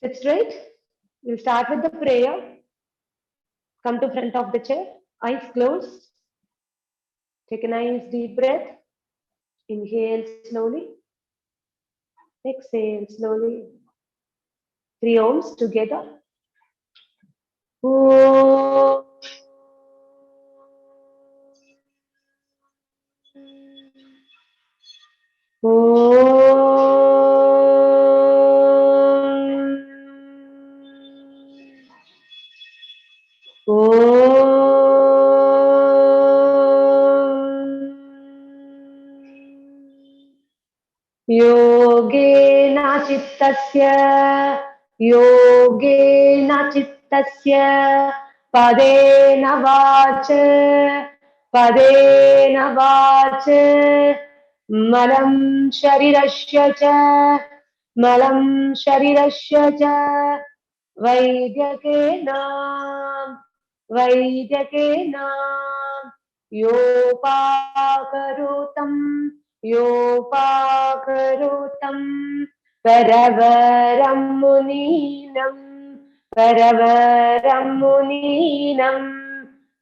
Sit straight. We'll start with the prayer. Come to front of the chair. Eyes closed. Take a nice deep breath. Inhale slowly. Exhale slowly. 3 ohms together. Om. योगेन चित्तस्य पदेन watch मलं शरीरस्य च वैद्यकेन योपाकरोतं परवरं मुनीनं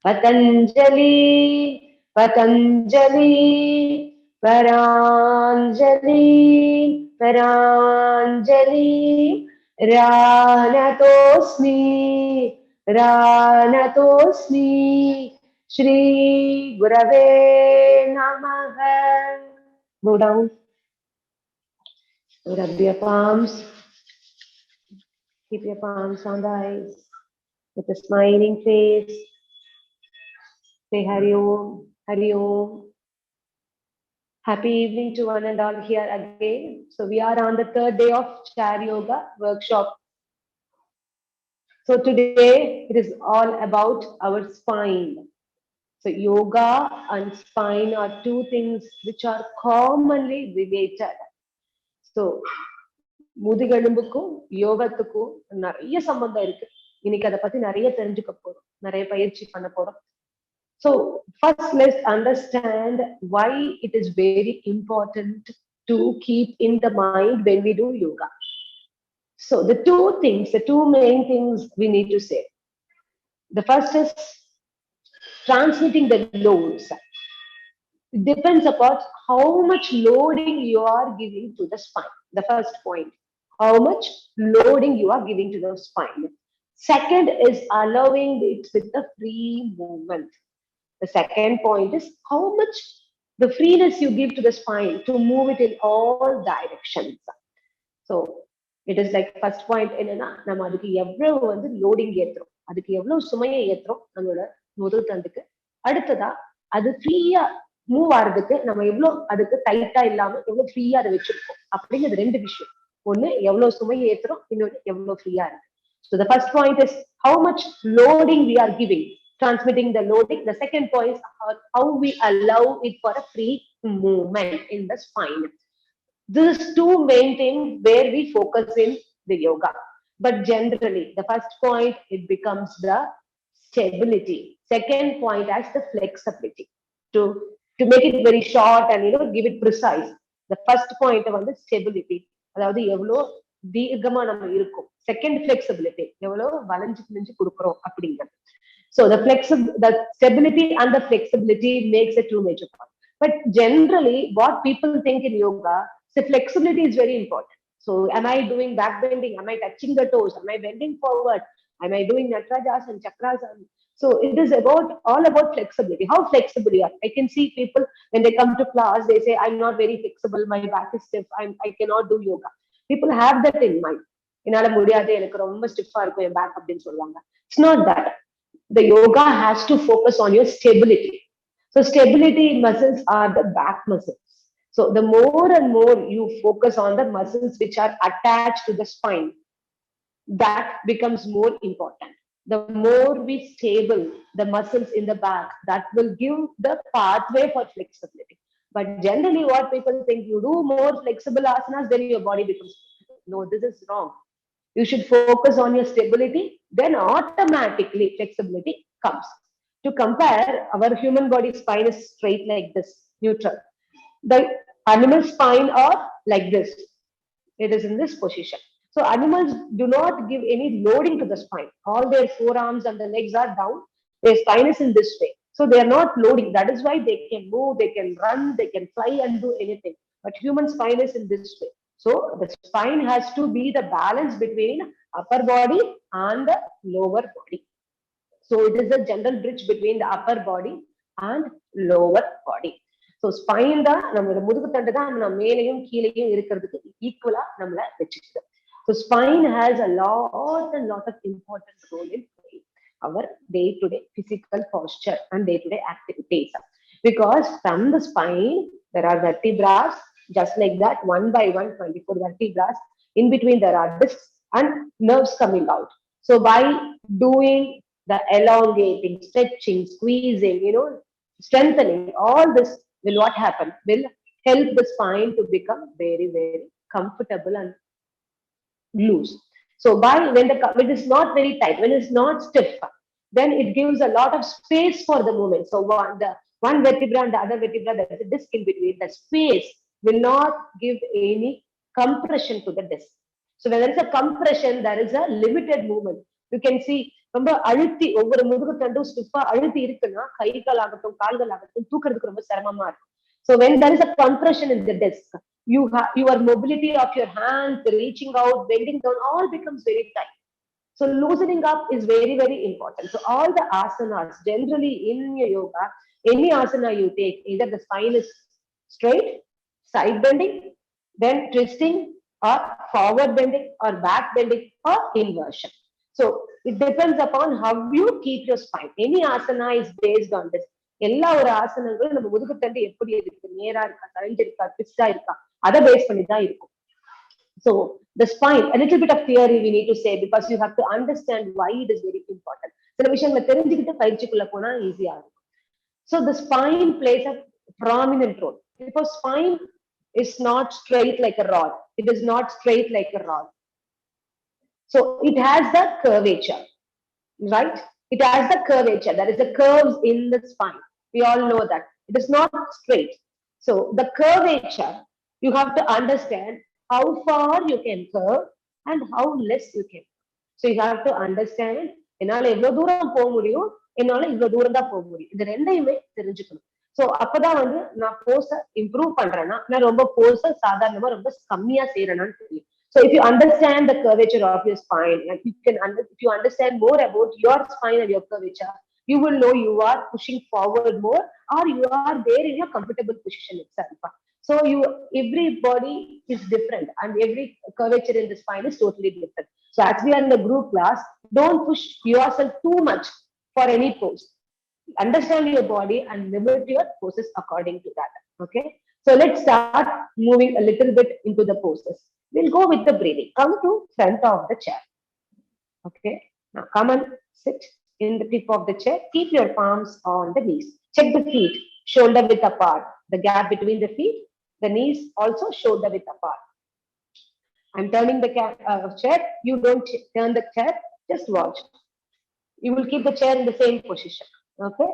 पराञ्जलि रानतोस्मि श्री गुरवे नमः. Go down. Rub your palms. Keep your palms on the eyes. With a smiling face. Say Hari Om, Hari Om. Happy evening to one and all here again. So we are on the 3rd day of Chair Yoga workshop. So today it is all about our spine. So yoga and spine are two things which are commonly related. So முதுகெலும்புக்கும் யோகத்துக்கும் நிறைய சம்பந்தம் இருக்கு. இன்னைக்கு அதை பத்தி நிறைய தெரிஞ்சுக்க போறோம், நிறைய பயிற்சி பண்ண போறோம். So first let's understand why it is very important to keep in the mind when we do yoga. So the two main things we need to say. The first is transmitting the loads. It depends upon how much loading you are giving to the spine. The first point, how much loading you are giving to the spine. Second is allowing it with the free movement. The second point is how much the freeness you give to the spine to move it in all directions. So it is like first point என்னன்னா நம்ம அதுக்கு எவ்வளவு வந்து loading ஏத்துறோம், அதுக்கு எவ்வளவு சுமையை ஏத்துறோம் நம்மளோட முதல் தண்டுக்கு. அடுத்ததா அது ஃப்ரீயா மூவ் ஆறதுக்கு நம்ம எவ்வளவு அதுக்கு டைட்டா இல்லாம எவ்வளவு ஃப்ரீயா அதை வச்சிருக்கோம் அப்படிங்கிறது ரெண்டு விஷயம். ஒண்ணு எவ்வளவு சுமையை ஏத்துறோம், இன்னொன்னு எவ்வளவு ஃப்ரீயா இருக்கு. So the first point is how much loading we are giving, transmitting the loading. The second point is how we allow it for a free movement in the spine. These two main things where we focus in the yoga. But generally, the first point, it becomes the stability. Second point as the flexibility. To make it very short and give it precise. The first point on the stability. அதாவது எவ்வளோ தீர்க்கமா நம்ம இருக்கும். Second flexibility, எவ்வளோ வளைஞ்சு பிழிஞ்சு கொடுக்குறோம் அப்படிங்கிறது. So the stability and the flexibility makes a two major point. But generally, what people think in yoga, so flexibility is very important. So am I doing back bending? Am I touching the toes? Am I bending forward? Am I doing natrajas and chakras? So it is all about flexibility. How flexible you are. I can see people when they come to class, they say, I'm not very flexible. My back is stiff. I cannot do yoga. People have that in mind. என்னால முடியாது, எனக்கு ரொம்ப ஸ்டிஃபா இருக்கும் என் back அப்படின்னு சொல்லுவாங்க. It's not that. The yoga has to focus on your stability. So stability muscles are the back muscles. So the more and more you focus on the muscles which are attached to the spine, that becomes more important. The more we stable the muscles in the back, that will give the pathway for flexibility. But generally what people think, you do more flexible asanas, then your body becomes flexible. No, this is wrong. You should focus on your stability, then automatically flexibility comes. To compare, our human body spine is straight like this, neutral. The animal spine are like this. It is in this position. So So animals do not give any loading to the spine. All their forearms and the legs are down. Their spine is in this way. So they are not loading. That is why they can move, they can run, they can fly and do anything. But human spine is in this way. So the spine has to be the balance between upper body and the lower body. So it is a general bridge between the upper body and lower body. So spine தான் நம்மளோட முதுகு தண்டு தான் நம்ம மேலையும் கீழையும் இருக்கிறதுக்கு ஈக்குவலா நம்மள வச்சுக்குது. So spine has a lot of important role in our day-to-day physical posture and day-to-day activities. Because from the spine, there are vertebrae, just like that, one by one, 24 vertebrae. In between, there are discs and nerves coming out. So by doing the elongating, stretching, squeezing, strengthening, all this will what happen? Will help the spine to become very, very comfortable and loose. So when it is not very tight, when it's not stiff, then it gives a lot of space for the movement. So one vertebra and the other vertebra, there is a disc in between. The space will not give any compression to the disc. So when there is a compression, there is a limited movement. You can see, ரொம்ப அழுத்தி ஒவ்வொரு முதுகு தண்டும் ஸ்டிஃபா அழுத்தி இருக்குன்னா கைகள் ஆகட்டும் கால்கள் ஆகட்டும் தூக்குறதுக்கு ரொம்ப சிரமமா இருக்கும். So when there is a compression in the disc, your mobility of your hands, reaching out, bending down, all becomes very tight. So loosening up is very, very important. So all the asanas, generally in your yoga, any asana you take, either the spine is straight, side bending, then twisting, or forward bending, or back bending, or inversion. So it depends upon how you keep your spine. Any asana is based on this. எல்லா ஒரு ஆசனங்களும் நம்ம முதுகு தண்டு எப்படி இருக்கு, நேரா இருக்கா, தரைஞ்சிருக்கா, ட்விஸ்டா இருக்கா, அதை பேஸ் பண்ணி தான் இருக்கும். So the spine, a little bit of theory we need to say, because you have to understand why it is very important. சில விஷயங்களை தெரிஞ்சுக்கிட்டு பயிற்சிக்குள்ள போனா ஈஸியா இருக்கும். So the spine plays a prominent role, because spine is not straight like a rod. It is not straight like a rod. So it has the curvature, right? It has the curvature. There is a curves in the spine. We all know that. It is not straight. So the curvature, you have to understand how far you can curve and how less you can. So you have to understand, என்னால எவ்வளவு தூரம் போக முடியும், என்னால இவ்வளவு தூரம் தான் போக முடியும். இது ரெண்டையுமே தெரிஞ்சுக்கணும். So அப்பதான் நான் போஸ இம்ப்ரூவ் பண்றேன்னா, நான் ரொம்ப போஸ சாதாரணமா ரொம்ப கம்மியா செய்யறேனான்னு தெரியும். So if you understand the curvature of your spine, and if you understand more about your spine and your curvature, you will know you are pushing forward more, or you are there in a comfortable position itself. So everybody is different, and every curvature in the spine is totally different. So as we are in the group class, don't push yourself too much for any pose. Understand your body and limit your poses according to that. Okay. So let's start moving a little bit into the poses. We'll go with the breathing. Come to front of the chair. Okay. Now come and sit in the tip of the chair. Keep your palms on the knees. Check the feet, shoulder width apart. The gap between the feet, the knees also shoulder width apart. I'm turning the chair. You don't turn the chair. Just watch. You will keep the chair in the same position. Okay.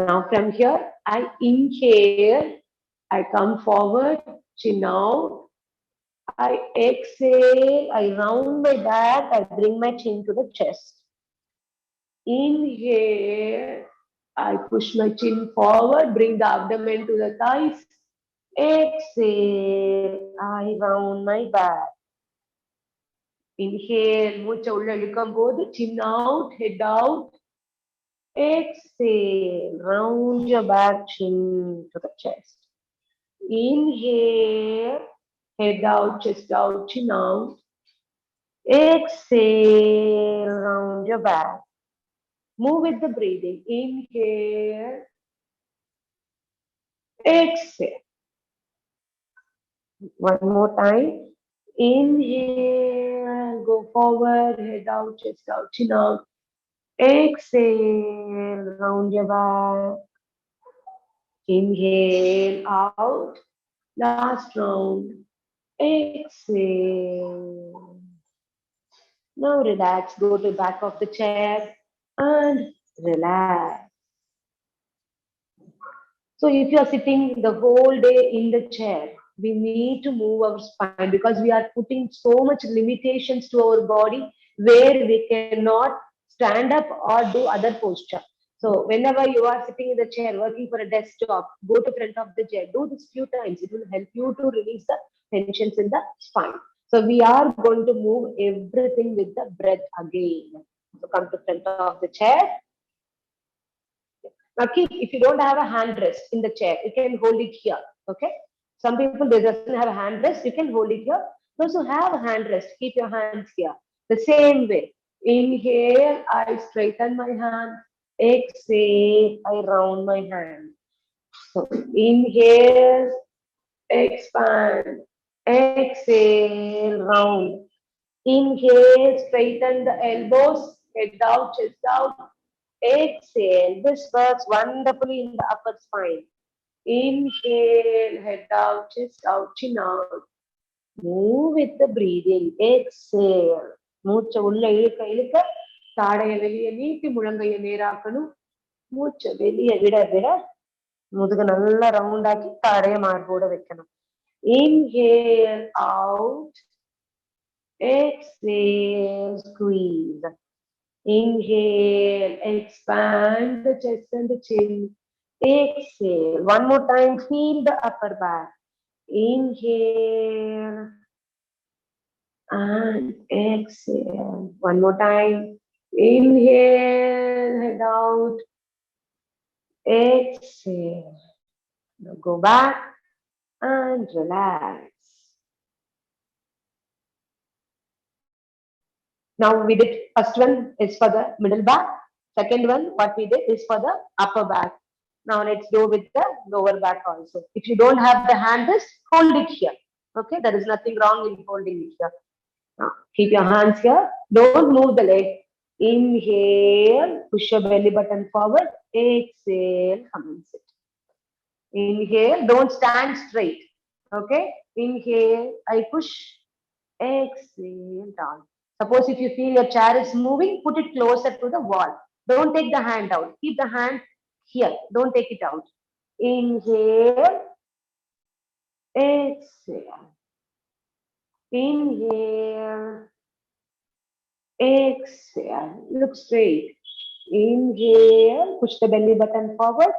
Now from here, I inhale. I come forward, chin out. I exhale, I round my back, I bring my chin to the chest. Inhale, I push my chin forward, bring the abdomen to the thighs. Exhale, I round my back. Inhale, மூச்சை உள்ள இழுக்கும் போது chin out, head out. Exhale, round your back, chin to the chest. Inhale, head out, chest out, chin out. Exhale, round your back. Move with the breathing. Inhale. Exhale. One more time. Inhale, go forward, head out, chest out, chin out. Exhale, round your back. Inhale, out. Last round. Exhale. Now relax, go to the back of the chair and relax. So if you are sitting the whole day in the chair, we need to move our spine because we are putting so much limitations to our body where we cannot stand up or do other posture. So whenever you are sitting in the chair working for a desk job, go to front of the chair, do this few times. It will help you to release the tensions in the spine. So we are going to move everything with the breath again. So come to front of the chair. Now keep, if you don't have a hand rest in the chair, you can hold it here. Okay. Some people, they doesn't have a hand rest, you can hold it here. Those who have a hand rest, keep your hands here. The same way. Inhale, I straighten my hand. Exhale, I round my hand. So inhale, expand. Exhale, round. Inhale, straighten the elbows, head out, chest out. Exhale. This works wonderfully in the upper spine. Inhale, head out, chest out, chin out. Move with the breathing. Exhale. மூச்சை உள்ள இழுக்க இழுக்க தாடைய வெளியே நீட்டி முழங்கைய நேராக்கணும். மூச்சை வெளியே விட விட முதுக நல்லா ரவுண்ட் ஆக்கி தாடைய மார்போட வைக்கணும். Inhale out. Exhale, squeeze. Inhale, expand the chest and the chin. Exhale. One more time, feel the upper back. Inhale and exhale. One more time. Inhale, head out. Exhale. Now go back and relax. Now we did first one is for the middle back. Second one, what we did is for the upper back. Now let's go with the lower back also. If you don't have the hand rest, hold it here. Okay, there is nothing wrong in holding it here. Now keep your hands here. Don't move the leg. Inhale, push your belly button forward. Exhale, come and sit. Inhale, don't stand straight. Okay, inhale, I push. Exhale, down. Suppose if you feel your chair is moving, put it closer to the wall. Don't take the hand out. Keep the hand here. Don't take it out. Inhale. Exhale. Inhale. Exhale. Look straight. Inhale. Push the belly button forward.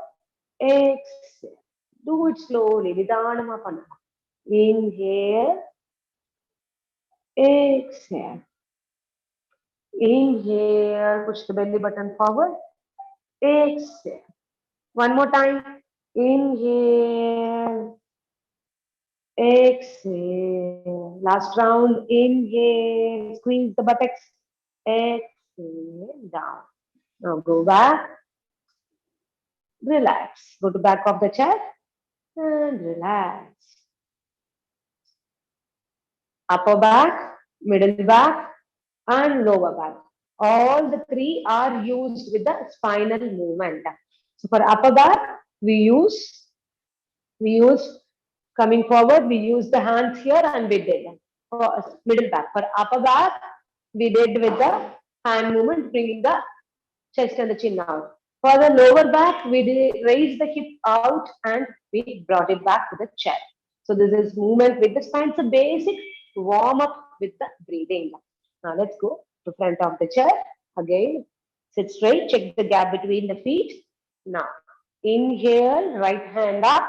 Exhale. Do it slowly. Nidanama panna. Inhale. Exhale. Inhale, push the belly button forward. Exhale. One more time. Inhale. Exhale. Last round. Inhale. Squeeze the buttocks. Exhale. Down. Now go back. Relax. Go to back of the chair and relax. Upper back, middle back, and lower back. All the three are used with the spinal movement. So for upper back, we use coming forward, we use the hands here and we did. For middle back, for upper back, we did with the hand movement, bringing the chest and the chin out. For the lower back, we did raise the hip out and we brought it back to the chair. So this is movement with the spine. It's a basic warm up with the breathing. Now let's go to front of the chair. Again, sit straight, check the gap between the feet. Now, inhale, right hand up.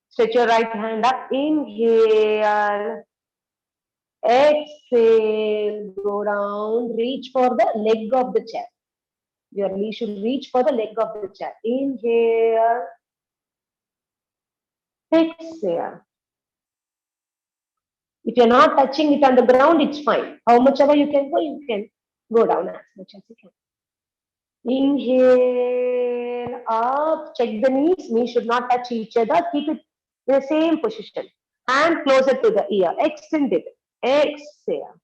Stretch your right hand up. Inhale. Exhale. Go down. Reach for the leg of the chair. Your knee should reach for the leg of the chair. Inhale. Exhale. If you're not touching it on the ground, it's fine. How much ever you can go down as much as you can. Inhale, up, check the knees. Knees should not touch each other. Keep it in the same position. Hand closer to the ear. Extend it. Exhale.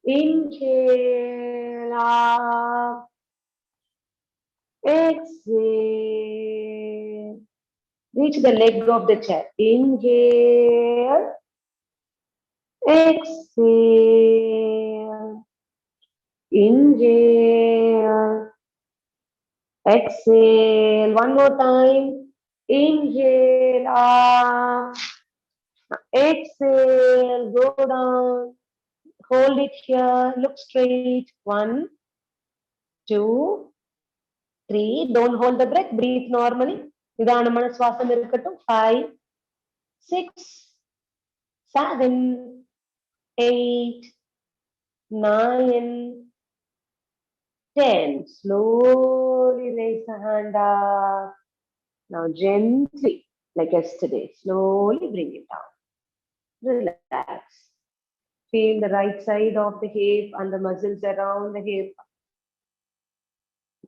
Inhale, up. Exhale. Reach the leg of the chair. Inhale. Exhale. Inhale. Exhale. One more time. Inhale, up. Exhale, go down. Hold it here. Look straight. 1, 2, 3. Don't hold the breath. Breathe normally. Nidanamana swasam irukattum. 5, 6, 7, 8, 9, 10. Slowly raise the hand up. Now gently, like yesterday, slowly bring it down. Relax. Feel the right side of the hip and the muscles around the hip.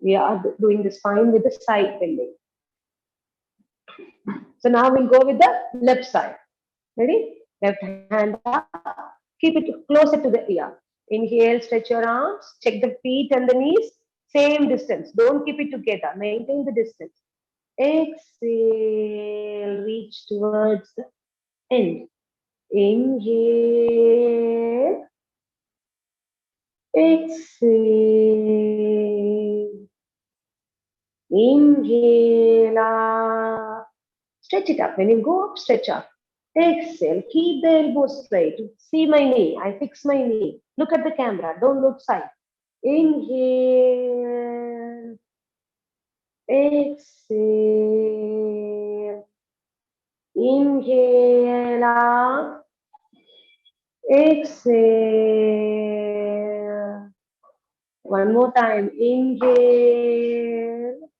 We are doing the spine with the side bending. So now we'll go with the left side. Ready? Left hand up. Keep it closer to the ear. Inhale, stretch your arms. Check the feet and the knees. Same distance. Don't keep it together. Maintain the distance. Exhale, reach towards the end. Inhale. Exhale. Inhale up. Stretch it up. When you go up, stretch up. Exhale. Keep the elbows straight. See my knee. I fix my knee. Look at the camera. Don't look side. Inhale. Exhale. Inhale up. Exhale. One more time. Inhale.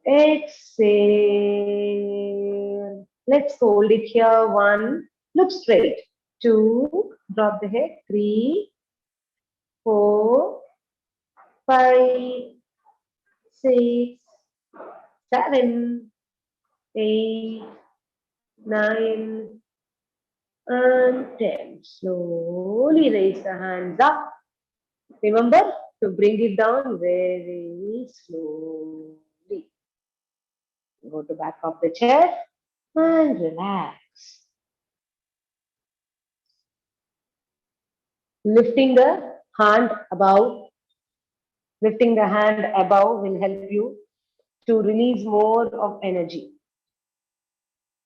Exhale. Let's hold it here. 1. Look straight. 2. Drop the head. 3, 4, 5, 6, 7, 8, 9, and 10. Slowly raise the hands up. Remember to bring it down very slowly. Go to back of the chair and relax. Lifting the hand above. Lifting the hand above will help you to release more of energy.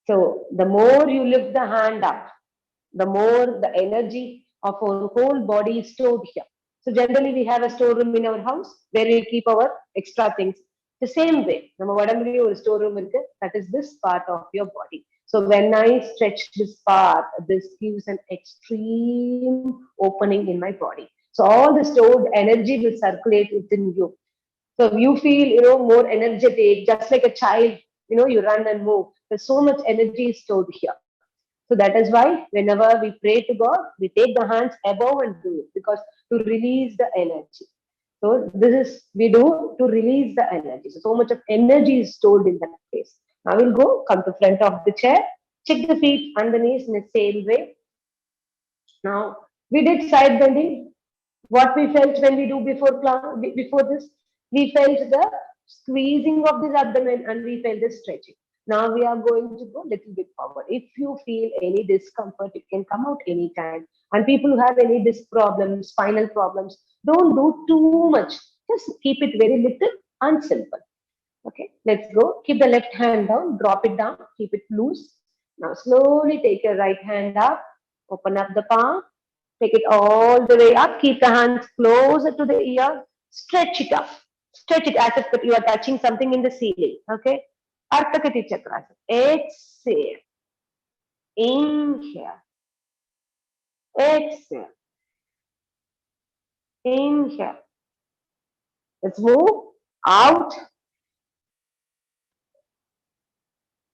So the more you lift the hand up, the more the energy of our whole body is stored here. So generally we have a storeroom in our house where we keep our extra things. The same way, a storeroom, that is this part of your body. So when I stretch this part, this gives an extreme opening in my body. So all the stored energy will circulate within you. So you feel, more energetic, just like a child, you run and move. There's so much energy stored here. So that is why whenever we pray to God, we take the hands above and do it because to release the energy. So this is we do to release the energy. So much of energy is stored in that place. Now we'll come to front of the chair, check the feet and the knees in the same way. Now we did side bending. What we felt when we do before this, we felt the squeezing of this abdomen and we felt the stretching. Now we are going to go a little bit forward. If you feel any discomfort, it can come out anytime. And people who have any disc problems, spinal problems, don't do too much. Just keep it very little and simple. Okay, let's go. Keep the left hand down, drop it down, keep it loose. Now slowly take your right hand up, open up the palm, take it all the way up, keep the hands closer to the ear, stretch it up. Stretch it as if you are touching something in the ceiling. Okay, Anahata Chakra. Exhale. Inhale. Exhale. Inhale. Let's move out.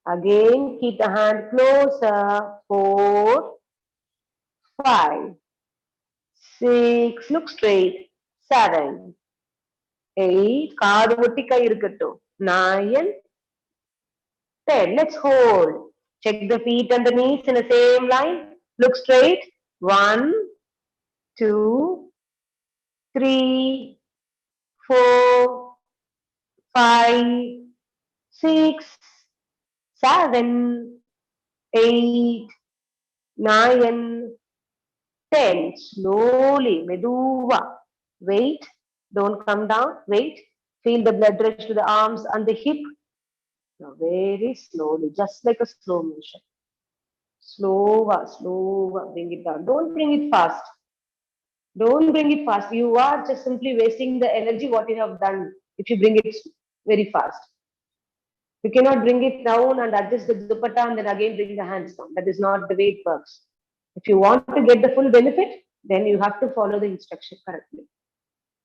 Again, keep the hand closer. 4, 5, 6, look straight. 7, 8, 9, 10. Let's hold. Check the feet and the knees in the same line. Look straight. 1, 2, 3, 4, 5, 6, 7, 8, 9, 10. Slowly, meduva. Wait. Don't come down. Wait. Feel the blood rush to the arms and the hip. Now very slowly, just like a slow motion. Slower, slower, bring it down. Don't bring it fast. Don't bring it fast. You are just simply wasting the energy what you have done if you bring it very fast. You cannot bring it down and adjust the dupatta and then again bring the hands down. That is not the way it works. If you want to get the full benefit, then you have to follow the instruction correctly.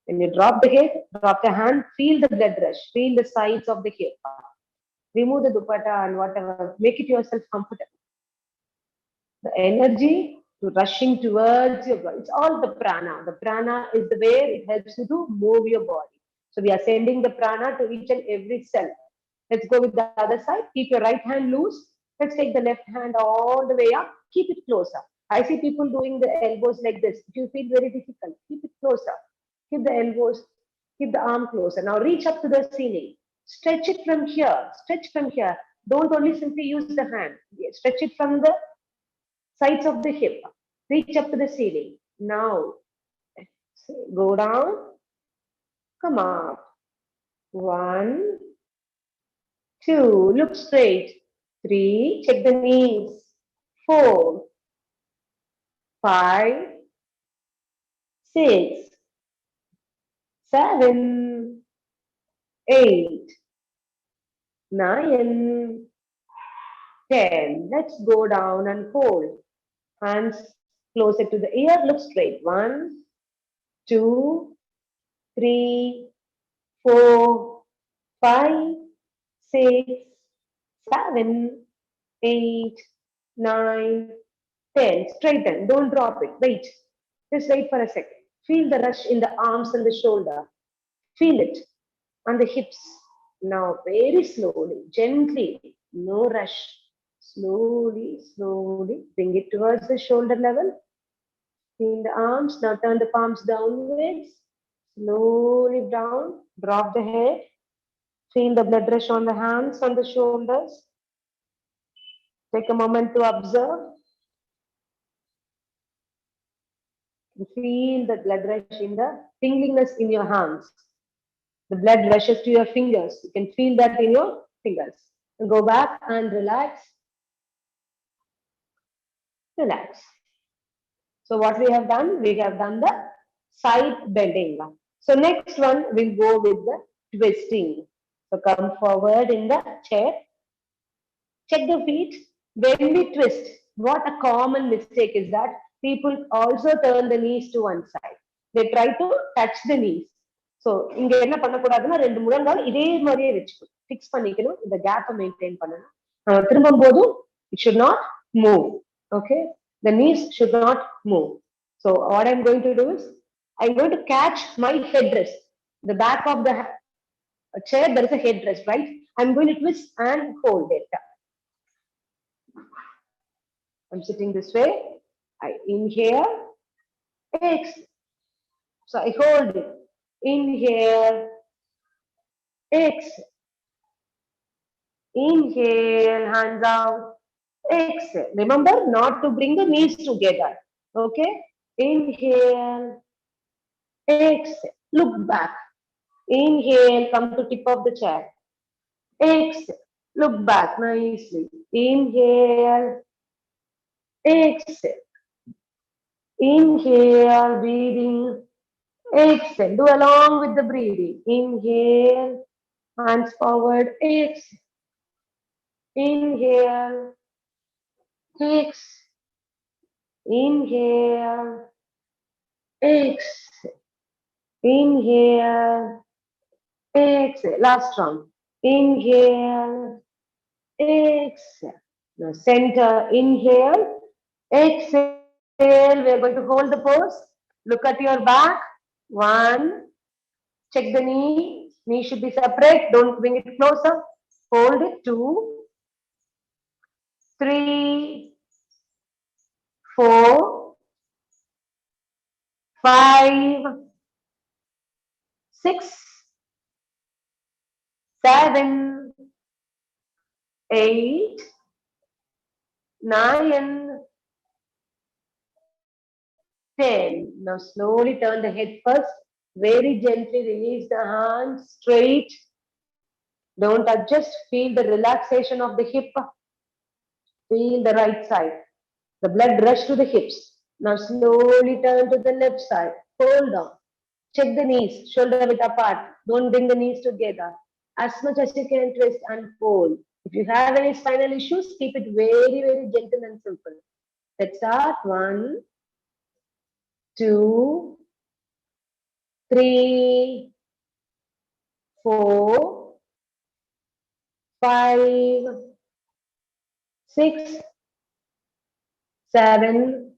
When you drop the head, drop the hand, feel the blood rush, feel the sides of the hip. Remove the dupatta and whatever, make it yourself comfortable. The energy to rushing towards your body. It's all the prana. The prana is the way it helps you to move your body. So we are sending the prana to each and every cell. Let's go with the other side. Keep your right hand loose. Let's take the left hand all the way up. Keep it closer. I see people doing the elbows like this. If you feel very difficult, keep it closer. Keep the elbows, keep the arm closer. Now reach up to the ceiling. Stretch it from here. Stretch from here. Don't only simply use the hand. Stretch it from the sides of the hip. Reach up to the ceiling. Now go down. Come up. 1, 2. Look straight. 3. Check the knees. 4, 5, 6, 7, 8, 9, 10. Let's go down and hold. Hands closer to the ear. Look straight. 1, 2, 3, 4, 5, 6, 7, 8, 9, 10. Straighten. Don't drop it. Wait. Just wait for a second. Feel the rush in the arms and the shoulder. Feel it on the hips. Now, very slowly, gently, no rush. Slowly, slowly, bring it towards the shoulder level. Feel the arms. Now turn the palms downwards. Slowly down. Drop the head. Feel the blood rush on the hands, on the shoulders. Take a moment to observe. Feel the blood rush in the tingliness in your hands. The blood rushes to your fingers. You can feel that in your fingers. Go back and relax. Relax. So what we have done? We have done the side bending. So next one, we'll go with the twisting. So come forward in the chair. Check the feet. When we twist, what a common mistake is that people also turn the knees to one side. They try to touch the knees. So இங்க என்ன பண்ணக்கூடாதுன்னா ரெண்டு முழங்கால் இதே மாதிரியே வச்சுக்கணும். Fix பண்ணிக்கணும். இந்த கேப்பை மெயின்டைன் பண்ணணும். திரும்பும் போதும் it should not move. Okay, the knees should not move. So what I'm going to do is I'm going to catch my headrest. The back of the chair there is a headrest, right? I'm going to twist and hold it. I'm sitting this way. I inhale, exhale. So I hold it. Inhale, exhale. Inhale, hands out. Exhale. Remember not to bring the knees together. Okay? Inhale, exhale. Look back. Inhale, come to tip of the chair. Exhale. Look back nicely. Inhale, exhale. Inhale, breathing. Exhale. Do along with the breathing. Inhale, hands forward. Exhale. Inhale, exhale. Inhale, exhale. Inhale, exhale. Last round. Inhale, exhale. Now center. Inhale, exhale. We are going to hold the pose. Look at your back. 1. Check the knee. Knee should be separate. Don't bring it closer. Hold it. 2, 3, 4, 5, 6, 7, 8, 9, 10. Now slowly turn the head first. Very gently release the hands straight. Don't adjust. Feel the relaxation of the hip. Feel the right side. The blood rush to the hips. Now slowly turn to the left side. Hold on. Check the knees, shoulder width apart. Don't bring the knees together. As much as you can twist and fold. If you have any spinal issues, keep it very, very gentle and simple. Let's start. 1, 2, 3, 4, 5, 6, 7,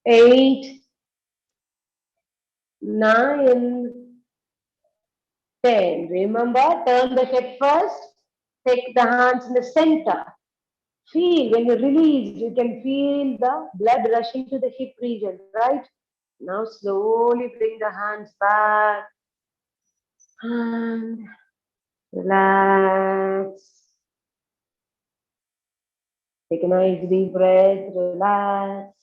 8, 9, 10. Remember, turn the head first. Take the hands in the center. Feel when you release, you can feel the blood rushing to the hip region, right? Now slowly bring the hands back and relax. Take a nice deep breath, relax.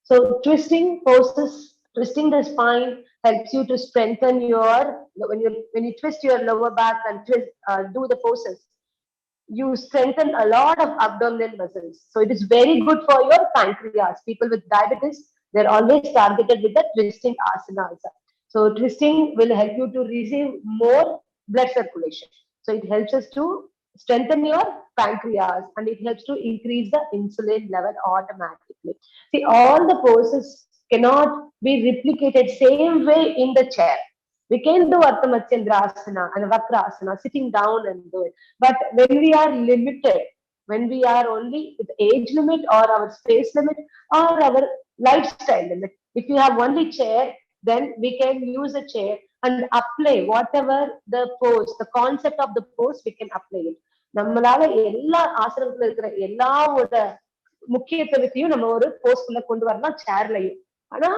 So twisting poses, twisting the spine helps you to strengthen your, when you twist your lower back and twist, do the poses, you strengthen a lot of abdominal muscles. So it is very good for your pancreas. People with diabetes, they're always targeted with the twisting asanas. So twisting will help you to receive more blood circulation. So it helps us to strengthen your pancreas and it helps to increase the insulin level automatically. See, all the poses cannot be replicated same way in the chair. We can do Ardha Matsyendrasana and Vakrasana, sitting down and do it. But when we are limited, when we are only with age limit or our space limit or our lifestyle limit, if you have only chair, then we can use a chair and apply whatever the pose, the concept of the pose, we can apply it. நம்மளால எல்லா ஆசனத்துல இருக்கிற எல்லாவோட முக்கியத்துவத்தையும் நம்ம ஒரு போஸ்க்குள்ள கொண்டு வரலாம் சேர்லையும். ஆனா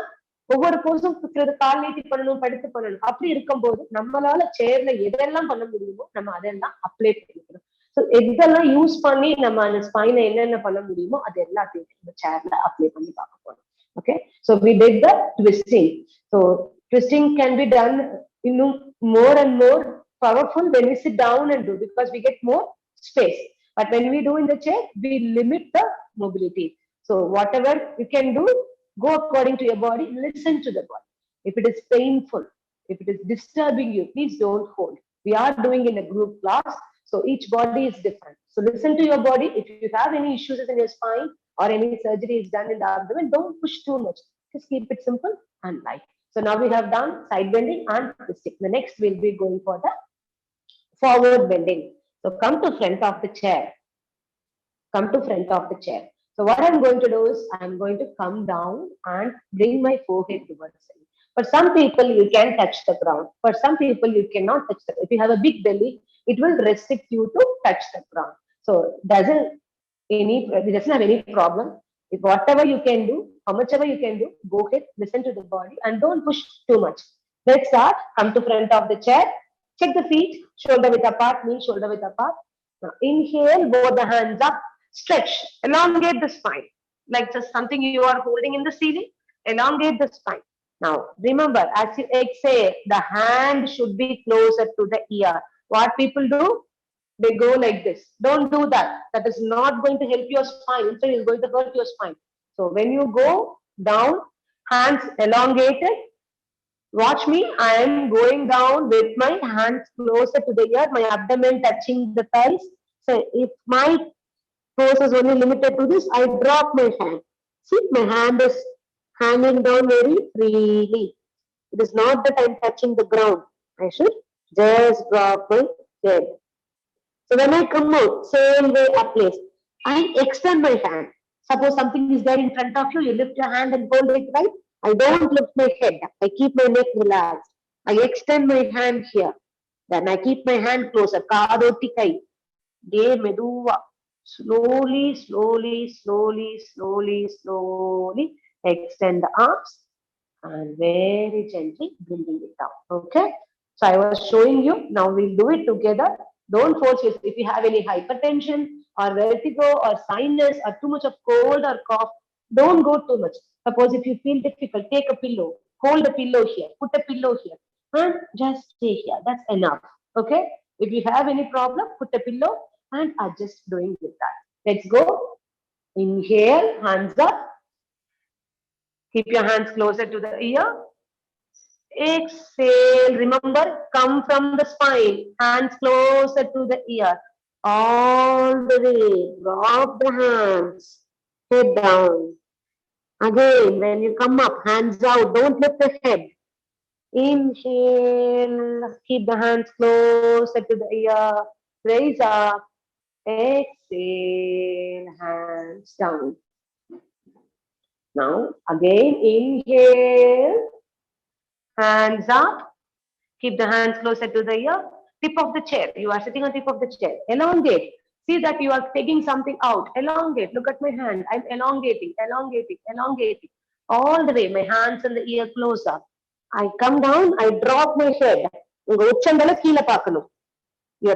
ஒவ்வொரு போஸும் கால் நீட்டி பண்ணணும், படுத்து பண்ணணும். அப்படி இருக்கும்போது நம்மளால சேர்ல எதெல்லாம் பண்ண முடியுமோ நம்ம அதெல்லாம் அப்ளை பண்ணிக்கணும். ஸோ எதெல்லாம் யூஸ் பண்ணி நம்ம அந்த ஸ்பைனை என்னென்ன பண்ண முடியுமோ அது எல்லாத்தையும் நம்ம சேர்ல அப்ளை பண்ணி பார்க்க போறோம். Okay, so we did the twisting. So twisting can be done இன்னும் more and more powerful when we sit down and do, because we get more space. But when we do in the chair, we limit the mobility. So whatever you can do, go according to your body, listen to the body. If it is painful, if it is disturbing you, please don't hold. We are doing in a group class, so each body is different. So listen to your body. If you have any issues in your spine or any surgery is done in the abdomen, don't push too much. Just keep it simple and light. So now we have done side bending and twisting. The next we'll be going for the forward bending. So come to front of the chair. Come to front of the chair. So what I'm going to do is I'm going to come down and bring my forehead towards me. For some people, you can touch the ground. For some people, you cannot touch the ground. If you have a big belly, it will restrict you to touch the ground. So it doesn't have any problem. If whatever you can do, how much ever you can do, go ahead, listen to the body and don't push too much. Let's start. Come to front of the chair. Check the feet, shoulder width apart, knee shoulder width apart. Now inhale, both the hands up, stretch, elongate the spine. Like just something you are holding in the ceiling, elongate the spine. Now remember, as you exhale, the hand should be closer to the ear. What people do? They go like this. Don't do that. That is not going to help your spine. Instead, it's going to hurt your spine. So when you go down, hands elongated. Watch me. I am going down with my hands closer to the ear, my abdomen touching the thighs. So if my pose is only limited to this, I drop my hand. See, my hand is hanging down very freely. It is not that I'm touching the ground. I should just drop my head. So when I come out, same way up place, I extend my hand. Suppose something is there in front of you, you lift your hand and hold it, right? I don't lift my head. I keep my neck relaxed. I extend my hand here. Then I keep my hand closer. Kadoti kai. De meduva. Slowly, slowly, slowly, slowly, slowly extend the arms and very gently bringing it down. Okay. So I was showing you. Now we'll do it together. Don't force yourself. If you have any hypertension or vertigo or sinus or too much of cold or cough, don't go too much. Suppose if you feel difficult, take a pillow, hold a pillow here, put a pillow here, and just stay here. That's enough. Okay. If you have any problem, put a pillow and adjust doing with that. Let's go. Inhale, hands up. Keep your hands closer to the ear. Exhale. Remember, come from the spine. Hands closer to the ear. All the way. Drop the hands. Head down. Again, when you come up, hands out. Don't lift the head. Inhale. Keep the hands closer to the ear. Raise up. Exhale. Hands down. Now, again, inhale. Hands up. Keep the hands closer to the ear. Tip of the chair. You are sitting on tip of the chair. Elongate. See that you are taking something out. Elongate. Look at my hand. I'm elongating, elongating, elongating. All the way. My hands and the ear closer. I come down. I drop my head. Your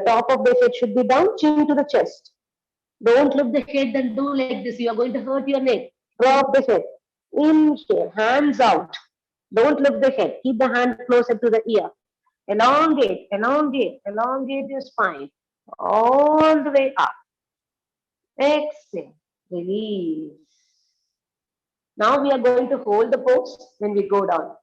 top of the head should be down. Chin to the chest. Don't lift the head and do like this. You are going to hurt your neck. Drop the head. Inhale. Hands out. Don't lift the head. Keep the hand closer to the ear. Elongate, elongate, elongate your spine. All the way up. Exhale. Release. Now we are going to hold the pose when we go down.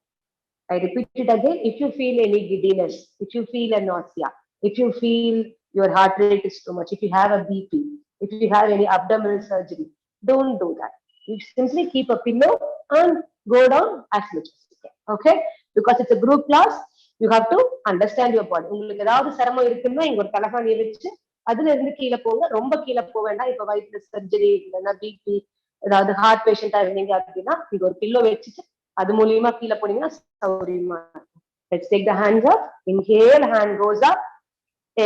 I repeat it again. If you feel any giddiness, if you feel a nausea, if you feel your heart rate is too much, if you have a BP, if you have any abdominal surgery, don't do that. You simply keep a pillow and go down as much as you can. Okay? Because it's a group class, you have to understand your body. உங்களுக்கு ஏதாவது சிரமம் இருக்குன்னா இங்க ஒரு தலகாணியை வச்சு அதுல இருந்து கீழே போங்க. ரொம்ப கீழே போக வேண்டாம். இப்ப வயிற்று சர்ஜரி இல்லைன்னா பிபி ஏதாவது ஹார்ட் பேஷண்டா இருந்தீங்க அப்படின்னா இங்க ஒரு பில்லோ வச்சுட்டு அது மூலியமா கீழே போனீங்கன்னா சௌரியமா. Let's take the hands up. Inhale, hand goes up.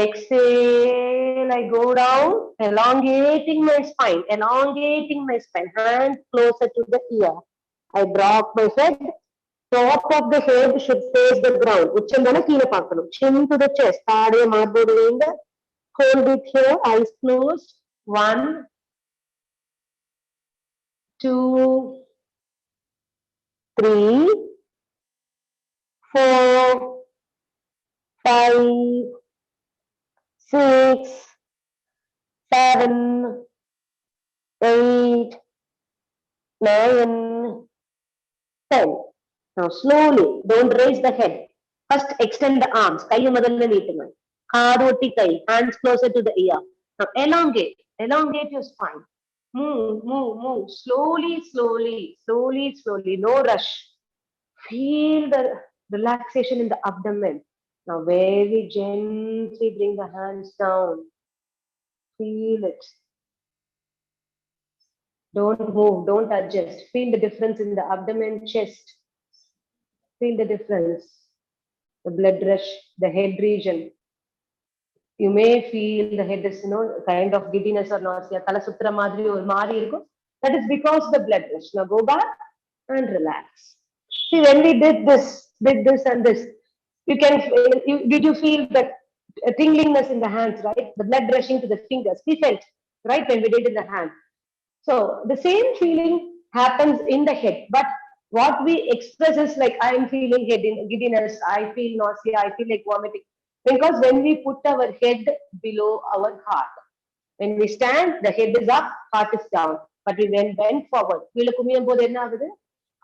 Exhale, I go down, elongating my spine, elongating my spine. Hand closer to the ear. I drop my head. Top of the head should face the ground. Uchchandana keela paakkanum. Chin to the chest. Taade maarbodu inga. Hold it here. Eyes closed. 1, 2, 3, 4, 5, 6, 7, 8, 9, 10. Now slowly, don't raise the head. First extend the arms. Kaiya madalla neetunga. Kaadoti kai. Hands closer to the ear. Now elongate. Elongate your spine. Move, move, move. Slowly, slowly, slowly, slowly. No rush. Feel the relaxation in the abdomen. Now very gently bring the hands down. Feel it. Don't move, don't adjust. Feel the difference in the abdomen, chest. Feel the difference. The blood rush, the head region. You may feel the head is, kind of giddiness or nausea. Tala sutra madri or mari irko. That is because of the blood rush. Now go back and relax. See, when we did this and this, you can, did you feel that tinglingness in the hands, right? The blood rushing to the fingers. We felt, right, when we did in the hand. So the same feeling happens in the head, but what we express is like, I am feeling giddiness, I feel nausea, I feel like vomiting. Because when we put our head below our heart, when we stand, the head is up, heart is down. But we bend forward.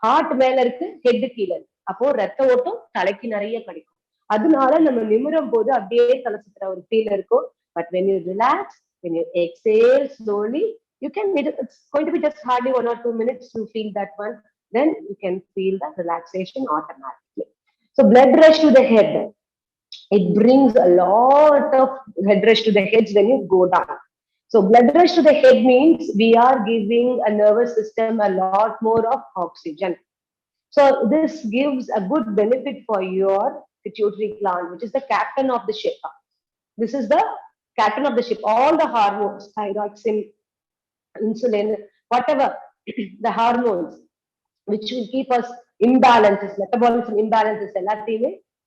Heart மேல இருக்கு, head கீழ இருக்கு. அப்போ ரத்த ஓட்டம் தலைக்கு நிறைய கிடைக்கும். அதனால நம்ம நிமிரும் போது அப்படியே தலை சுத்துற ஒரு ஃபீல் இருக்கும். But when you relax, when you exhale slowly, you can, it's going to be just hardly 1 or 2 minutes to feel that one. Then you can feel the relaxation automatically. So blood rush to the head. It brings a lot of head rush to the head when you go down. So blood rush to the head means we are giving a nervous system a lot more of oxygen. So this gives a good benefit for your pituitary gland, which is the captain of the ship. This is the captain of the ship. All the hormones, thyroxine, insulin, whatever, the hormones, which will keep us imbalances, metabolism imbalances,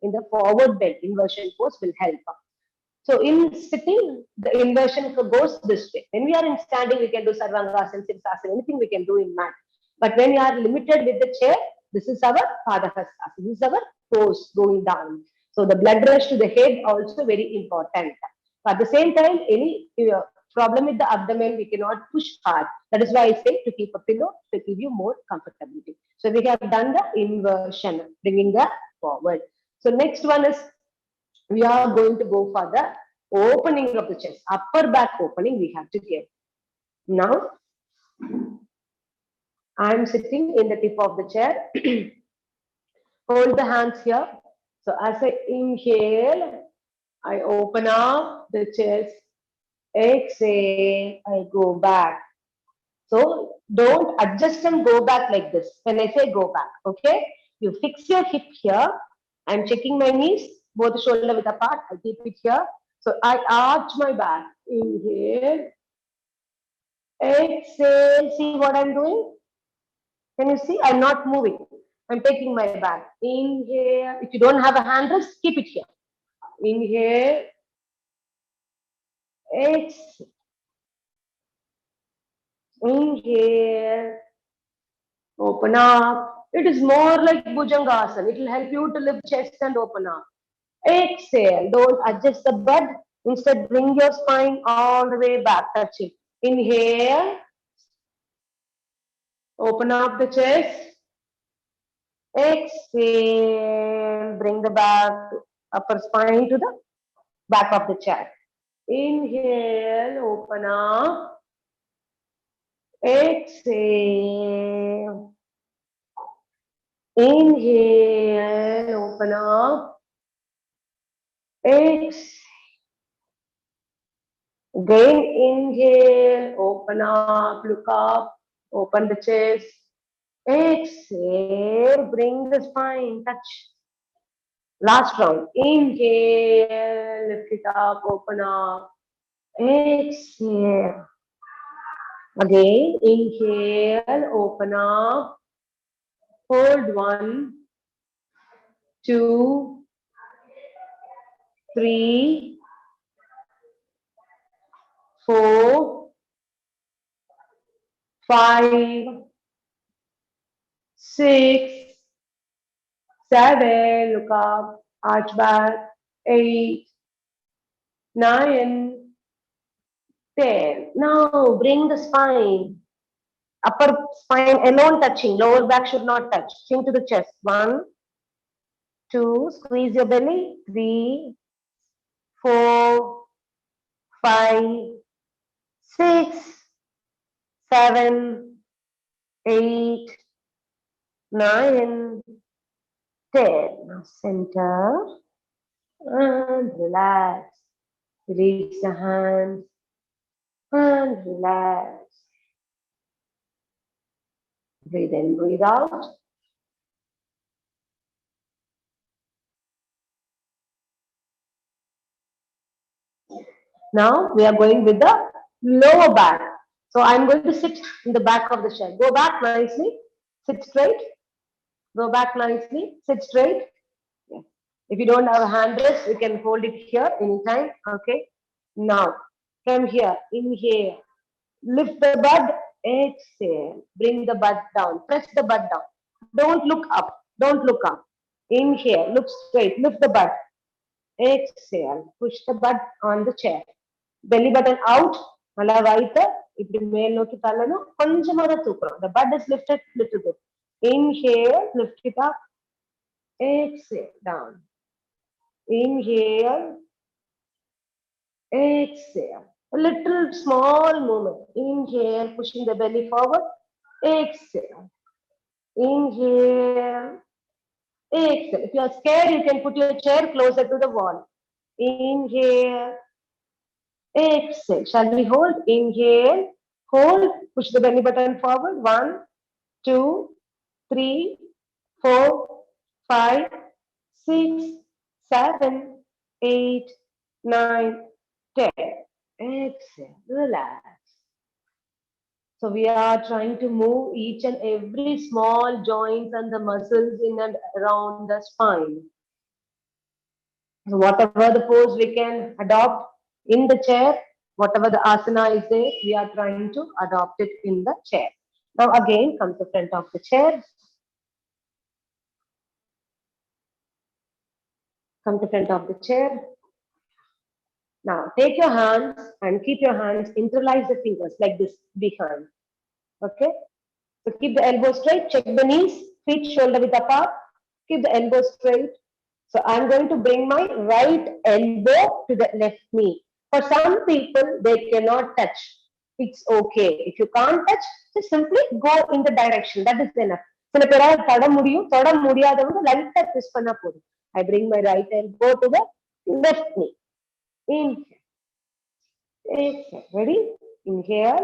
in the forward bend inversion pose will help. So in sitting, the inversion goes this way. When we are in standing, we can do sarvangasana, sirsasana, anything we can do in mat. But when you are limited with the chair, this is our padahastasana. This is our pose going down. So the blood rush to the head also very important. At the same time, any problem with the abdomen, we cannot push hard. That is why I say to keep a pillow to give you more comfortability. So we have done the inversion, bringing that forward. So next one is we are going to go for the opening of the chest, upper back opening we have to give. Now, I am sitting in the tip of the chair. Hold the hands here. So as I inhale, I open up the chest. Exhale, I go back. So don't adjust and go back like this. When I say go back, okay? You fix your hip here. I'm checking my knees, both shoulder width apart. I keep it here. So I arch my back. Inhale. Exhale. See what I'm doing? Can you see? I'm not moving. I'm taking my back. Inhale. If you don't have a hand rest, keep it here. Inhale. Exhale. Inhale. Open up. It is more like Bhujangasana. It will help you to lift chest and open up. Exhale. Don't adjust the butt. Instead, bring your spine all the way back, touching. Inhale. Open up the chest. Exhale. Bring the back, upper spine to the back of the chair. Inhale. Open up. Exhale. Inhale. Open up. Exhale. Again, inhale, open up, look up, open the chest. Exhale, bring the spine, touch. Last round. Inhale, lift it up, open up. Exhale. Again, inhale, open up. Hold 1, 2, 3, 4, 5, 6, 7, look up, arch back, 8, 9, 10. Now bring the spine, upper spine alone touching, lower back should not touch. Chin to the chest. 1, 2, squeeze your belly. 3, 4, 5, 6, 7, 8, 9, 10. Now center and relax. Release the hands and relax. Breathe in, breathe out. Now we are going with the lower back. So I'm going to sit in the back of the chair. Go back nicely. Sit straight. Go back nicely. Sit straight. Yeah. If you don't have a hand rest, you can hold it here anytime. Okay. Now, from here, inhale. Lift the butt. Exhale. Bring the butt down. Press the butt down. Don't look up. Don't look up. Inhale. Look straight. Lift the butt. Exhale. Push the butt on the chair. Belly button out. நல்லா வயிற்று இப்படி மேல் நோக்கி தள்ளணும். கொஞ்சமா தான் தூக்குறோம். The butt is lifted little bit. Inhale, lift it up. Exhale, down. Inhale. Exhale. A little small movement. Inhale, pushing the belly forward. Exhale. Inhale. Exhale. If you are scared, you can put your chair closer to the wall. Inhale. Exhale. Shall we hold? Inhale. Hold. Push the belly button forward. 1, 2, 3, 4, 5, 6, 7, 8, 9, 10. Exhale. Relax. So we are trying to move each and every small joints and the muscles in and around the spine. So whatever the pose we can adopt in the chair, whatever the asana is there, we are trying to adopt it in the chair. Now again, come to front of the chair. Come to front of the chair. Now take your hands and keep your hands, interlace the fingers like this behind. Okay? So keep the elbow straight, check the knees, feet shoulder width apart, keep the elbow straight. So I'm going to bring my right elbow to the left knee. For some people, they cannot touch. It's okay. If you can't touch, just simply go in the direction. That is enough. சில பேரால் தொட முடியும், தொட முடியாதவங்க லைட்டா twist பண்ணா போதும். I bring my right elbow to the left knee. Inhale. Exhale. Ready? Inhale.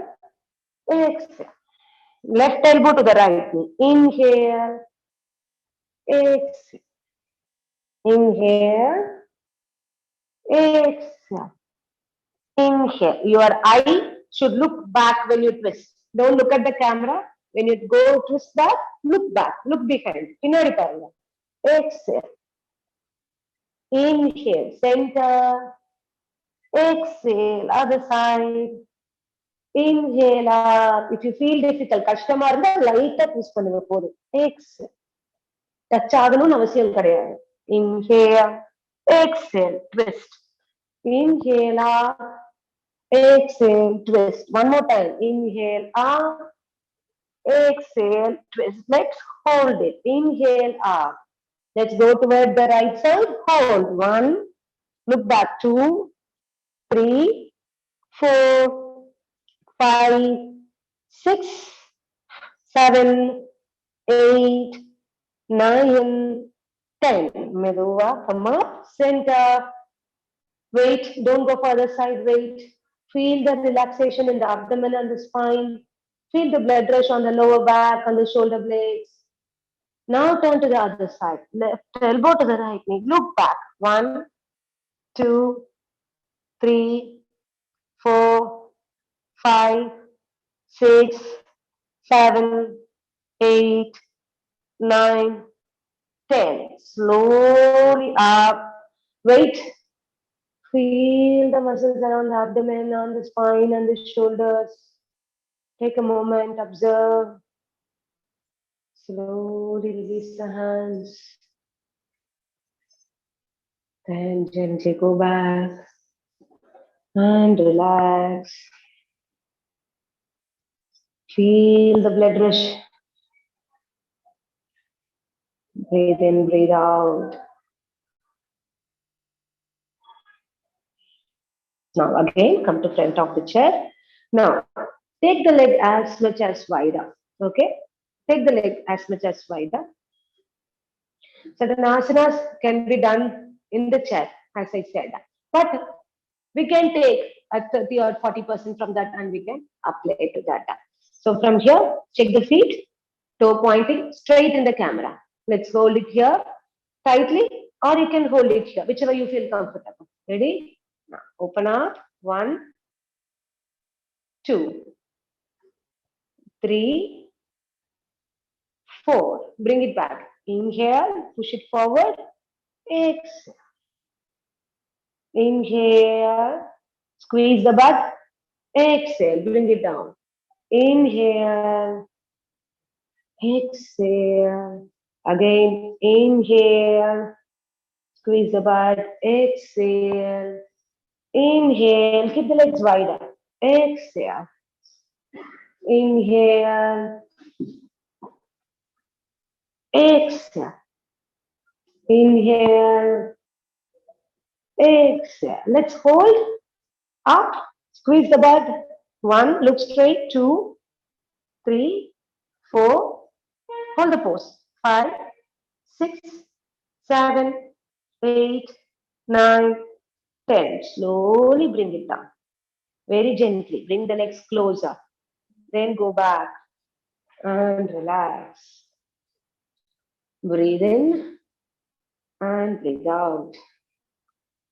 Exhale. Left elbow to the right knee. Inhale. Exhale. Inhale. Exhale. Inhale. Your eye should look back when you twist. Don't look at the camera. When you go twist back, look back. Look behind. Pinnadi parunga. Exhale. Inhale. Center. Exhale. Other side. Inhale up. If you feel difficult, கஷ்டமா இருந்தா லைட்டா twist பண்ணுங்க போதும். Exhale. Touch ஆகணும்னு அவசியம் கிடையாது. Inhale. Exhale. Twist. Inhale up. Exhale. Twist. One more time. Inhale up. Exhale. Twist. Let's hold it. Inhale up. Let's go toward the right side. Hold. 1. Look back. 2, 3, 4, 5, 6, 7, 8, 9, 10. Meduva, come up. Center. Wait. Don't go for the side. Wait. Feel the relaxation in the abdomen and the spine. Feel the blood rush on the lower back and the shoulder blades. Now turn to the other side. Left elbow to the right knee. Look back. 1, 2, 3, 4, 5, 6, 7, 8, 9, 10. Slowly up. Wait. Feel the muscles around the abdomen, on the spine and the shoulders. Take a moment, observe. Slowly release the hands. Then gently go back and relax. Feel the blood rush. Breathe in, breathe out. Now again, come to front of the chair. Now, take the leg as much as wider. Okay? Take the leg as much as wider. Certain asanas can be done in the chair, as I said. But we can take a 30 or 40% from that and we can apply to that. So from here, check the feet, toe pointing straight in the camera. Let's hold it here tightly, or you can hold it here, whichever you feel comfortable. Ready? Now, open up. 1, 2, 3, 4. Bring it back. Inhale, push it forward. Exhale. Inhale, squeeze the butt. Exhale, bring it down. Inhale, exhale. Again, inhale, squeeze the butt. Exhale. Inhale, keep the legs wider. Exhale. Inhale. Exhale. Inhale. Exhale. Let's hold. Up. Squeeze the butt. 1. Look straight. 2, 3, 4. Hold the pose. 5, 6, 7, 8, 9, 10. Slowly bring it down. Very gently. Bring the legs closer. Then go back and relax. Breathe in and breathe out.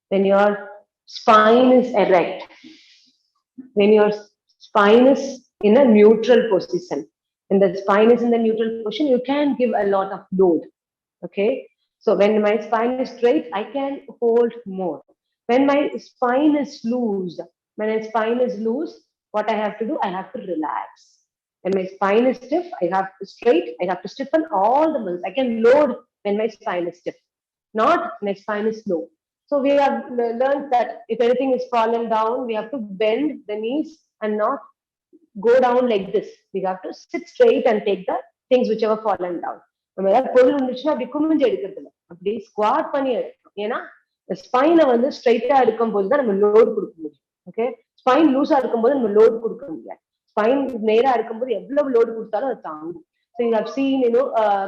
When your spine is erect, when your spine is in a neutral position, when the spine is in the neutral position, you can give a lot of load. Okay? So when my spine is straight, I can hold more. When my spine is loose, what I have to do? I have to relax. When my spine is stiff, I have to straight, I have to stiffen all the muscles. I can load when my spine is stiff. not neck spine is low. So we have learned that if anything is fallen down, we have to bend the knees and not go down like this. We have to sit straight and take the things whichever fallen down. நம்ம ஏதாவது பொருள் இருந்துச்சுன்னா அப்படி குமிஞ்சு எடுக்கிறது இல்லை, அப்படி squad பண்ணி எடுக்கணும். ஏன்னா ஸ்பைனை வந்து ஸ்ட்ரைட்டா எடுக்கும் போது தான் நம்ம லோடு கொடுக்க முடியும். ஓகே, ஸ்பைன் லூஸா இருக்கும்போது நம்ம லோடு கொடுக்க முடியாது. ஸ்பைன் நேரா இருக்கும்போது எவ்வளவு லோடு கொடுத்தாலும் அது தாங்கும். So you have seen,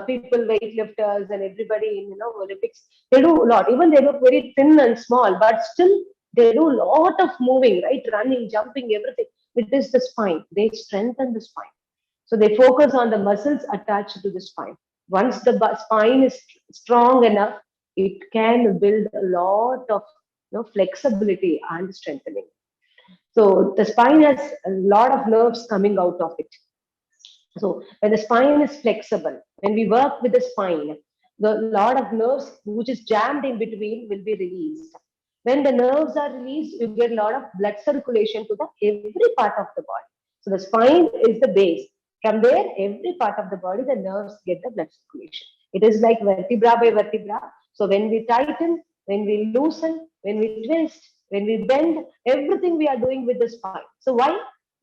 people, weightlifters and everybody in, Olympics, they do a lot. Even they look very thin and small, but still they do a lot of moving, right? Running, jumping, everything. It is the spine. They strengthen the spine. So they focus on the muscles attached to the spine. Once the spine is strong enough, it can build a lot of flexibility and strengthening. So the spine has a lot of nerves coming out of it. So when the spine is flexible, when we work with the spine, the lot of nerves which is jammed in between will be released. When the nerves are released, you get a lot of blood circulation to the every part of the body. So the spine is the base. From there, every part of the body, the nerves get the blood circulation. It is like vertebra by vertebra. So when we tighten, when we loosen, when we twist, when we bend, everything we are doing with the spine. So why?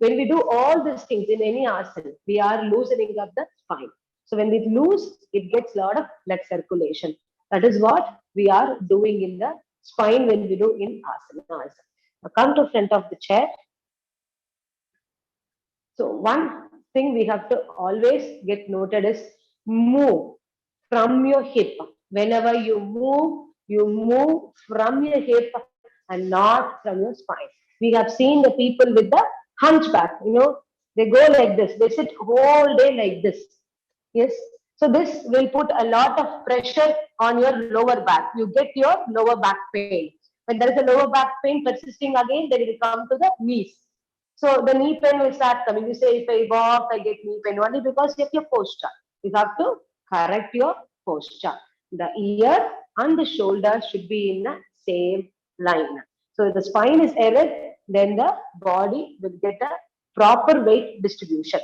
When we do all these things in any asana, we are loosening up the spine. So when we loose, it gets a lot of blood circulation. That is what we are doing in the spine when we do in asana. Now come to front of the chair. So one thing we have to always get noted is move from your hip. Whenever you move from your hip and not from your spine. We have seen the people with the hunchback, they go like this, they sit whole day like this. Yes, so this will put a lot of pressure on your lower back. You get your lower back pain. When there is a lower back pain persisting again, then it will come to the knees. So the knee pain will start coming. You say, if I walk, I get knee pain, only because of your posture. You have to correct your posture. The ear and the shoulder should be in the same line. So if the spine is erect, then the body will get a proper weight distribution.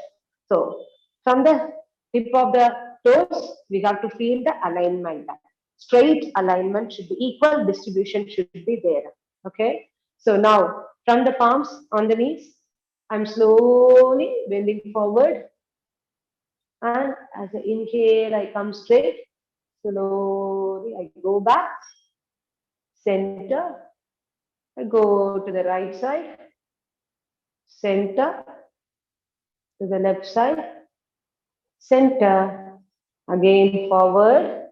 So from the tip of the toes, we have to feel the alignment. Straight alignment should be, equal distribution should be there. Okay. So now from the palms on the knees, I'm slowly bending forward. And as I inhale, I come straight. Slowly, I go back. Center. I go to the right side. Center. To the left side. Center. Again forward.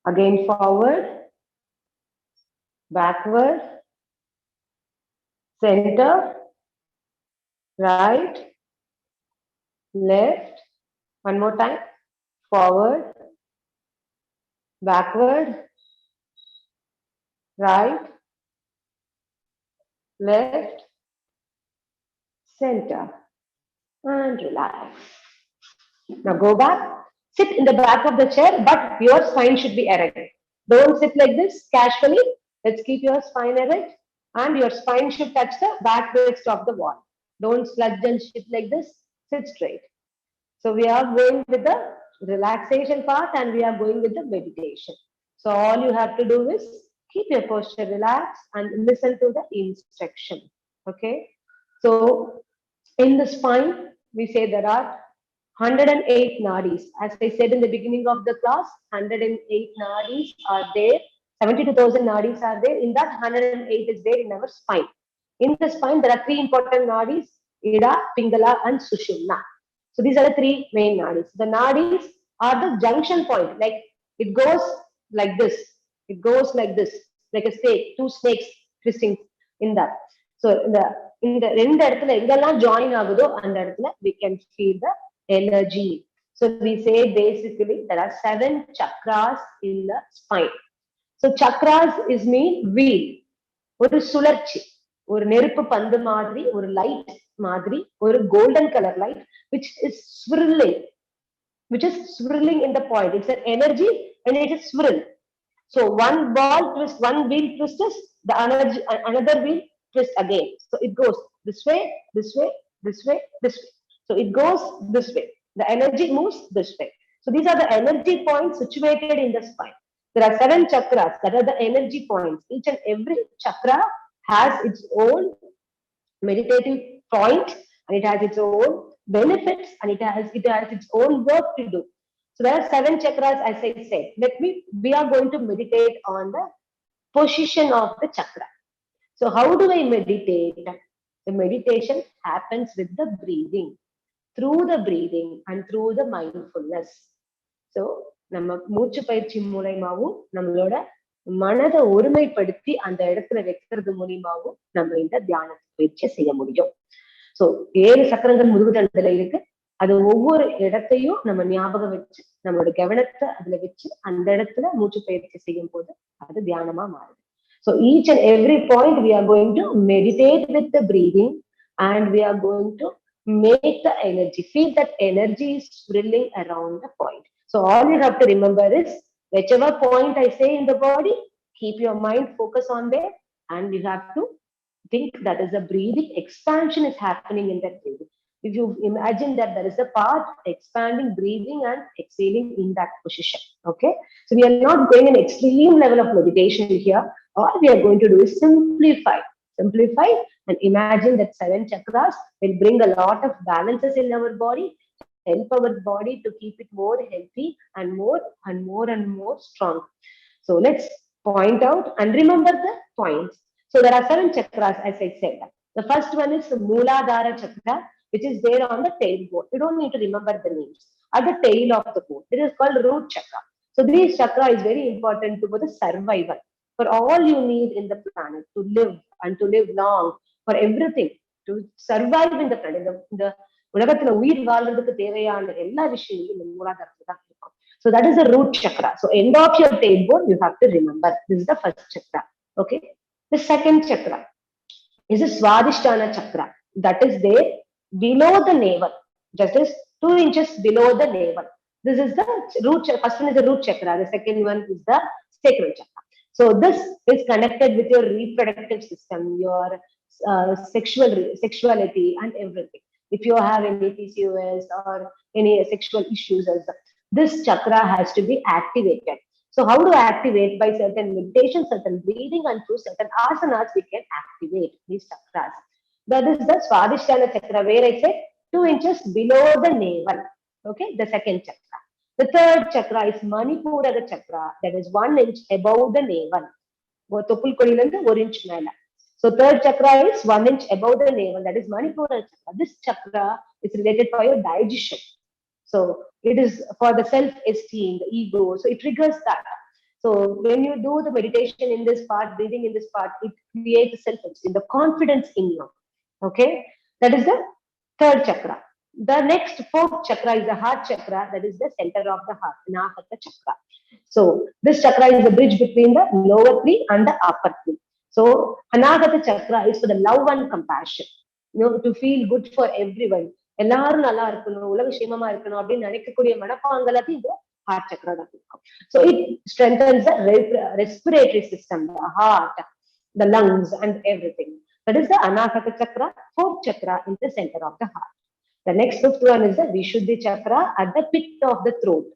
Again forward. Backward. Center. Right. Left. One more time. Forward. Backward. Right. Left. Center. And relax. Now go back. Sit in the back of the chair, but your spine should be erect. Don't sit like this casually. Let's keep your spine erect. And your spine should touch the back rest of the wall. Don't sludge and sit like this. Sit straight. So we are going with the relaxation part and we are going with the meditation. So all you have to do is keep your posture relaxed and listen to the instruction. Okay. So in the spine, we say there are 108 nadis. As I said in the beginning of the class, 108 nadis are there. 72,000 nadis are there. In that, 108 is there in our spine. In the spine, there are three important nadis: Ida, Pingala, and Sushumna. So these are the three main nadis. The nadis are the junction point. Like it goes like this. It goes like this, like a snake, two snakes twisting in that. So in the ரெண்டு இடத்துல எங்கெல்லாம் join ஆகுதோ அந்த இடத்துல we can feel the energy. So we say basically there are 7 chakras in the spine. So chakras is mean wheel. ஒரு சுழற்சி, ஒரு நெருப்பு பந்து மாதிரி, ஒரு லைட் மாதிரி, ஒரு golden color light which is swirling in the point. It's an energy and it is swirl. So one ball twist, one wheel twists, the another wheel twist again. So it goes this way, this way, this way, this way. So it goes this way. The energy moves this way. So these are the energy points situated in the spine. There are 7 chakras that are the energy points. Each and every chakra has its own meditative point, and it has its own benefits, and it has its own work to do. So there are 7 chakras, as I said. We are going to meditate on the position of the chakra. So how do I meditate? The meditation happens with the breathing, through the breathing and through the mindfulness. So நம்ம மூச்சு பயிற்சி மூலமாவும் நம்மளோட மனதை ஒருமைப்படுத்தி அந்த இடத்துல வைக்கிறது மூலியமாவும் நம்ம இந்த தியான பயிற்சியை செய்ய முடியும். சோ 7 சக்கரங்கள் முதுகுதண்டுல இருக்கு. அது ஒவ்வொரு இடத்தையும் நம்ம ஞாபகம் வச்சு நம்மளோட கவனத்தை அதுல வச்சு அந்த இடத்துல மூச்சு பயிற்சி செய்யும் போது அது தியானமா மாறுது. So each and every point we are going to meditate with the breathing, and we are going to make the energy, feel that energy is swirling around the point. So all you have to remember is, whichever point I say in the body, keep your mind focused on there, and you have to think that is a breathing expansion is happening in that breathing. If you imagine that there is a part expanding, breathing and exhaling in that position. Okay, so we are not going an extreme level of meditation here. All we are going to do is simplify and imagine that 7 chakras will bring a lot of balances in our body, help our body to keep it more healthy and more strong. So let's point out and remember the points. So there are 7 chakras, as I said. The first one is Mooladhara Chakra, which is there on the tailbone. You don't need to remember the names. At the tail of the bone, it is called root chakra. So this chakra is very important for the survival, for all you need in the planet, to live and to live long, for everything, to survive in the planet. இந்த உலகத்துல உயிர் வாழ்றதுக்கு தேவையான எல்லா விஷயங்களும் இந்த மூலாதாரத்துல தான் இருக்கும். So that is the root chakra. So end of your tailbone, you have to remember. This is the first chakra. Okay. The second chakra is a Swadhisthana chakra. That is there below the navel, just as 2 inches below the navel. This is the root chakra. First one is the root chakra. The second one is the sacral chakra. So this is connected with your reproductive system, your sexuality and everything. If you have any PCOS or any sexual issues, this chakra has to be activated. So how to activate? By certain meditation, certain breathing, and through certain asanas, we can activate these chakras. That is the Swadhisthana chakra, where I said 2 inches below the navel. Okay, the second chakra. The third chakra is Manipura chakra, that is 1 inch above the navel. So third chakra is 1 inch above the navel, that is Manipura chakra. This chakra is related to your digestion. So it is for the self-esteem, the ego. So it triggers that. So when you do the meditation in this part, breathing in this part, it creates self-esteem, the confidence in you. Okay, that is the third chakra. The next fourth chakra is the heart chakra, that is the center of the heart, Anahata Chakra. So this chakra is the bridge between the lower 3 and the upper 3. So Anahata Chakra is for the love and compassion, to feel good for everyone. எல்லாரும் நல்லா இருக்கணும், உலக சேமமா இருக்கணும் அப்படின்னு நினைக்கக்கூடிய மனப்பாங்கலாத்தையும் இந்த heart சக்கரா தான் இருக்கும். So it strengthens the respiratory system, the heart, the lungs and everything. That is the Anahata Chakra, fourth chakra in the center of the heart. The next fifth one is the Vishuddhi Chakra at the pit of the throat.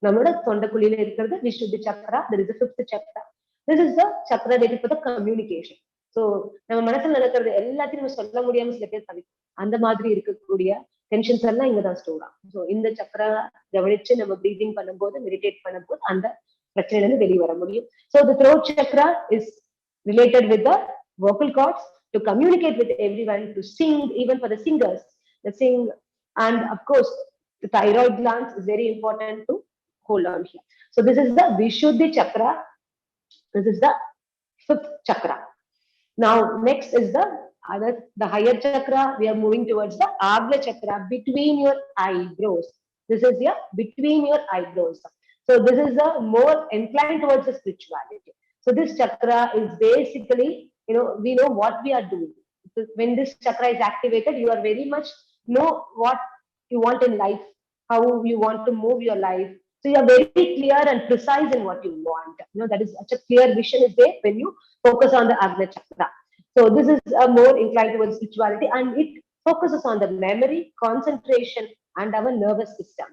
நம்மளோட தொண்டைக்குழியில இருக்கிறது Vishuddhi Chakra. There is the fifth chakra. This is the chakra related to the communication. So நம்ம மனசுல நடக்கிறது எல்லாத்தையும் நம்ம சொல்ல முடியாம சில பேர் தவிக்கும். அந்த மாதிரி இருக்கக்கூடிய டென்ஷன்ஸ் எல்லாம் இங்கதான் ஸ்டோர் ஆகும். ஸோ இந்த சக்கரா கவனிச்சு நம்ம பிரீதிங் பண்ணும்போது, மெடிடேட் பண்ணும்போது அந்த பிரச்சனையில இருந்து வெளியே வர முடியும். So the throat chakra is related with the vocal cords, to communicate with everyone, to sing, even for the singers, the sing, and of course the thyroid glands is very important to hold on here. So this is the Vishuddhi Chakra. This is the fifth chakra. Now next is the higher chakra. We are moving towards the Agla Chakra, between your eyebrows. This is here between your eyebrows. So this is the more inclined towards the spirituality. So this chakra is basically, we know what we are doing. So when this chakra is activated, you are very much know what you want in life, how you want to move your life. So you are very clear and precise in what you want. That is such a clear vision is there when you focus on the Agna Chakra. So this is a more inclined towards spirituality, and it focuses on the memory, concentration, and our nervous system.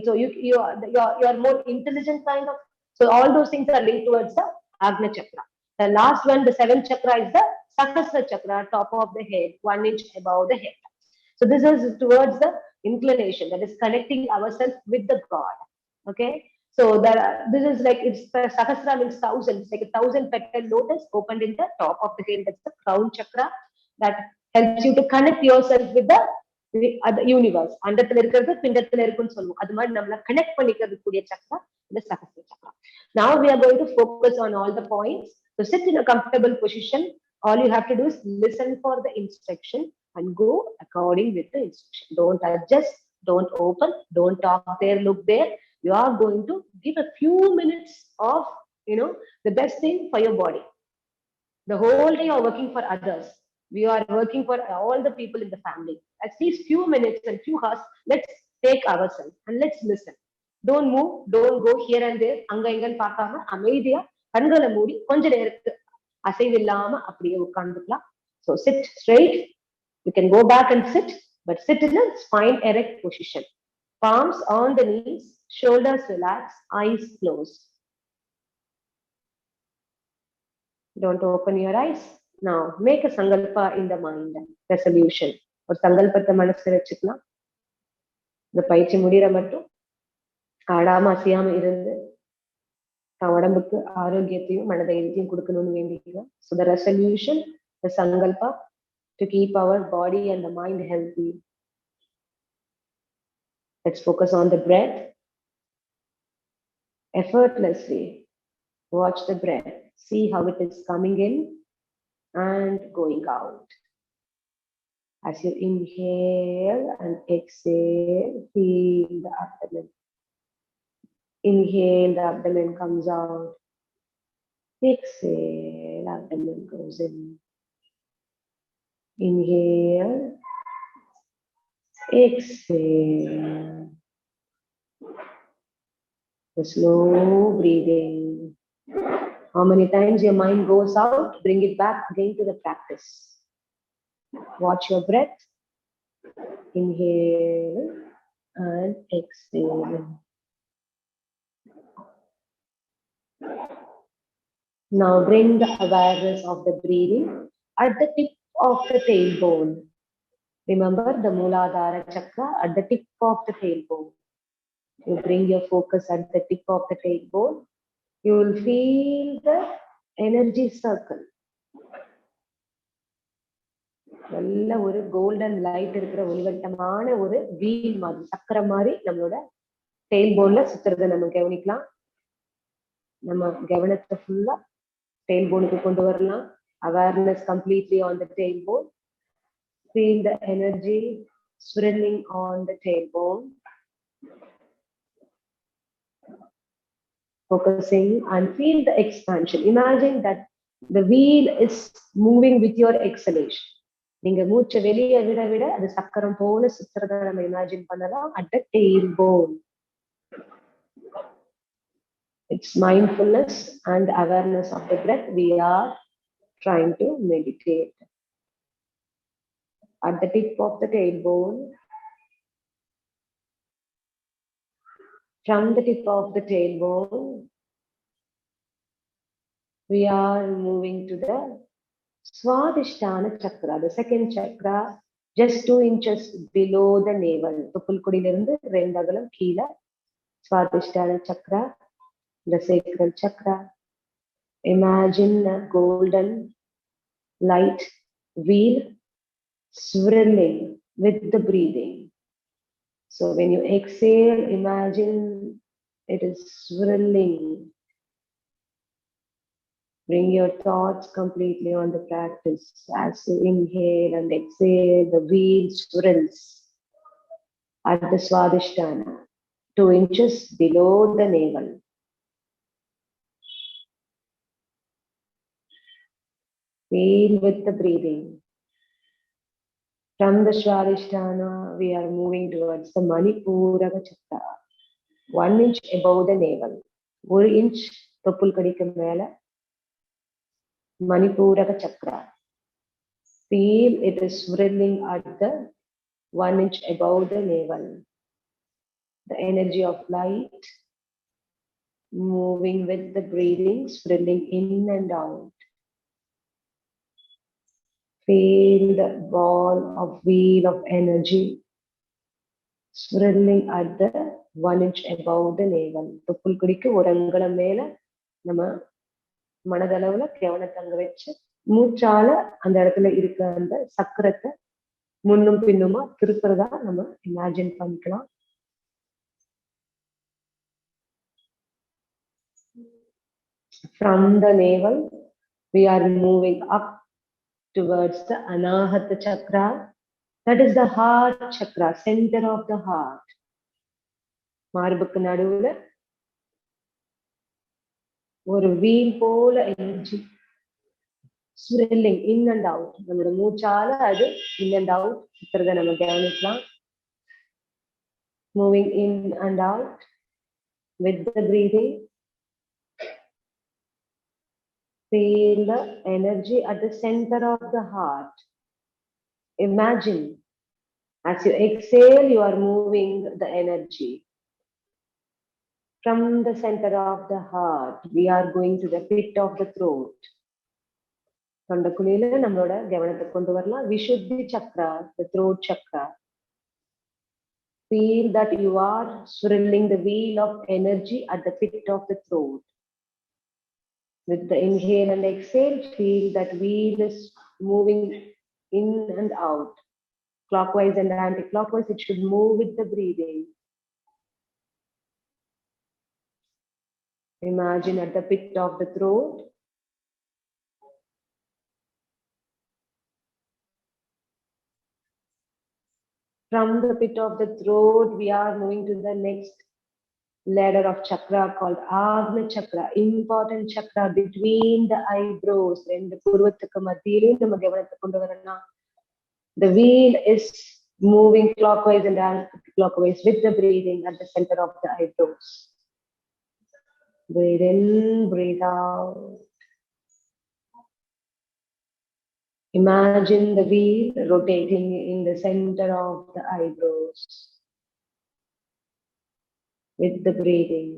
So you are more intelligent kind of. So all those things are linked towards the Agna Chakra. The last one, the seventh chakra, is the Sahasra Chakra, top of the head, 1 inch above the head. So this is towards the inclination, that is connecting ourselves with the God. Okay. So this is like, it's Sahasra means thousand. It's like a 1,000-petal lotus opened in the top of the head. That's the crown chakra that helps you to connect yourself with the universe. அண்டத்துல இருக்கிறது பிண்டத்துல இருக்குன்னு சொல்லுவோம். அது மாதிரி நம்மள connect பண்ணிக்கிறது கூடிய சக்கரா இந்த சகஸ்ர சக்கரா. Now we are going to focus on all the points. So sit in a comfortable position. All you have to do is listen for the instruction and go according with the instruction. Don't adjust, don't open, don't talk there, look there. You are going to give a few minutes of, the best thing for your body. The whole day you are working for others. We are working for all the people in the family. At least few minutes and few hours, let's take ourselves and let's listen. Don't move, don't go here and there. Anga ingan paakama அமைதியா கண்களை மூடி கொஞ்ச நேரத்துக்கு அசைவில்லாம அப்படியே உட்கார்ந்துக்கலாம். So sit straight. You can go back and sit, but sit in a spine erect position. Palms on the knees, shoulders relaxed, eyes closed. Don't open your eyes. Now make a sankalpa in the mind, resolution. ஒரு சங்கல்பத்தை மனசுல வச்சுக்கலாம். இந்த பயிற்சி முடிகிற மட்டும் ஆடாம அசையாம இருந்து உடம்புக்கு ஆரோக்கியத்தையும் மனதைரியத்தையும் கொடுக்கணும்னு வேண்டிக்கலாம். So the resolution, the sankalpa, to keep our body and the mind healthy. Let's focus on the breath. Effortlessly watch the breath. See how it is coming in and going out. As you inhale and exhale, feel the abdomen. Inhale, the abdomen comes out. Exhale, abdomen goes in. Inhale, exhale. The slow breathing. How many times your mind goes out, bring it back again to the practice. Watch your breath. Inhale and exhale. Now bring the awareness of the breathing at the tip of the tailbone. Remember the Mooladhara Chakra at the tip of the tailbone. You bring your focus at the tip of the tailbone. You will feel the energy circle. நல்ல ஒரு golden light இருக்கிற ஒளிவட்டமான ஒரு wheel மாதிரி, சக்கரம் மாதிரி நம்மளோட tail போன்ல சுத்துறதை நம்ம கவனிக்கலாம். நம்ம கவனத்தை ஃபுல்லா டெயில் போனுக்கு கொண்டு வரலாம். Awareness completely on the tailbone. Feel the energy swirling on the tailbone. Focusing and feel the expansion. Imagine that the wheel is moving with your exhalation. நீங்க மூச்சை வெளியே விட விட அது சக்கரம் போல சுத்துறத நம்ம இமேஜின் பண்ணலாம் at the tailbone. It's mindfulness and awareness of the breath. We are trying to meditate. At the tip of the tailbone, from the tip of the tailbone, we are moving to the Swadhisthana Chakra, the second chakra, just 2 inches below the navel. Tupulkudilirundu 2 agalam keela. Swadhisthana Chakra, the sacral chakra. Imagine a golden light wheel swirling with the breathing. So when you exhale, imagine it is swirling. Bring your thoughts completely on the practice. As you inhale and exhale, the wheel swirls at the Swadhisthana, 2 inches below the navel. Feel with the breathing. From the Swadhisthana, we are moving towards the Manipura Chakra, 1 inch above the navel. 1 inch தொப்புள்கடிக்கு மேல Manipura Chakra. Feel it is swirling at the 1 inch above the navel. The energy of light moving with the breathing, swirling in and out. Feel the ball of wheel of energy swirling at the 1 inch above the navel. தொப்புள் குடிக்கு ஒரு அங்குலம் மேல நம்ம மனதளவுல கவனத்தை அங்க வச்சு மூச்சால அந்த இடத்துல இருக்க அந்த சக்கரத்தை முன்னும் பின்னுமா திருப்புறதா நம்ம இமேஜின் பண்ணிக்கலாம். From the navel, we are moving up towards the Anahata Chakra. That is the heart chakra, center of the heart. மார்புக்கு நடுவுல ஒரு வீல் போல energy swirling in and out. நம்மளோட மூச்சால அது in and out இருக்கிறத நம்ம கவனிக்கலாம். Moving in and out with the breathing. Feel the energy at the center of the heart. Imagine as you exhale, you are moving the energy. From the center of the heart, we are going to the pit of the throat. தொண்டைக்குழியில நம்மளோட கவனத்தை கொண்டு வரலாம். Vishuddhi chakra, the throat chakra. Feel that you are swirling the wheel of energy at the pit of the throat. With the inhale and exhale, feel that wheel is moving in and out. Clockwise and anti-clockwise, it should move with the breathing. Imagine at the pit of the throat. From the pit of the throat, we are moving to the next ladder of chakra called Anahata Chakra, important chakra between the eyebrows. And the purvathukku madhiyile nama gavanatha kondu varana. The wheel is moving clockwise and anti-clockwise with the breathing at the center of the eyebrows. Breathe in, breathe out. Imagine the wheel rotating in the center of the eyebrows with the breathing.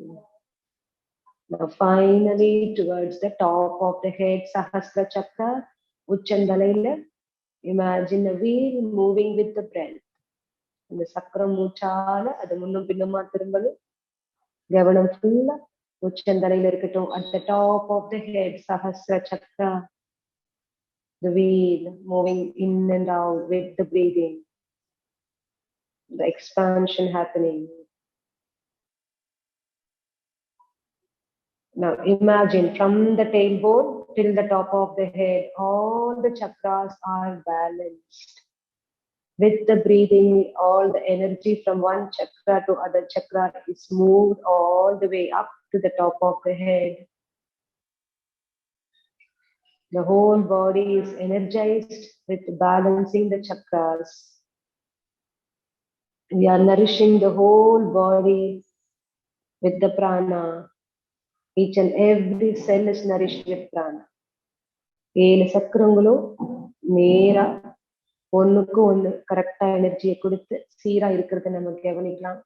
Now finally towards the top of the head, Sahasra Chakra, Uchandalaila. Imagine the wheel moving with the breath. And the Sakram Muchala, at the Munum Pinama Tirumalu, Gavanam Fulla, Uchandalaila Irukattum. At the top of the head, Sahasra Chakra. The wheel moving in and out with the breathing, the expansion happening. Now imagine from the tailbone till the top of the head, all the chakras are balanced. With the breathing, all the energy from one chakra to other chakra is moved all the way up to the top of the head. The whole body is energized with balancing the chakras. We are nourishing the whole body with the prana. Each and every cell is nourished with prana. 7 சக்கரங்களும் நேரா ஒண்ணுக்கு ஒண்ணு கரெக்டா எனர்ஜியை கொடுத்து சீரா இருக்கிறத நம்ம கவனிக்கலாம்.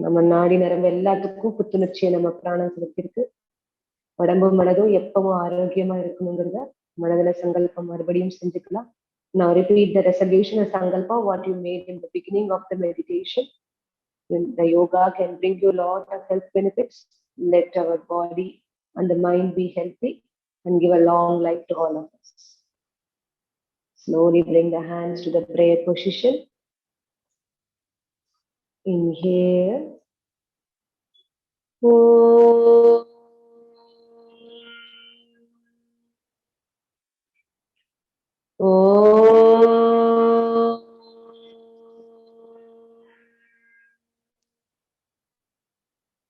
நம்ம நாடி நரம்பு எல்லாத்துக்கும் புத்துணர்ச்சியை நம்ம பிராணம் செலுத்திருக்கு. உடம்பு மனதும் எப்பவும் ஆரோக்கியமா இருக்கணுங்கிறத மனதுல சங்கல்பம் மறுபடியும் செஞ்சுக்கலாம். Now repeat the resolution and sankalpa what you made in the beginning of the meditation. The yoga can bring you a lot of health benefits. Let our body and the mind be healthy and give a long life to all of us. Slowly bring the hands to the prayer position. Inhale. Om.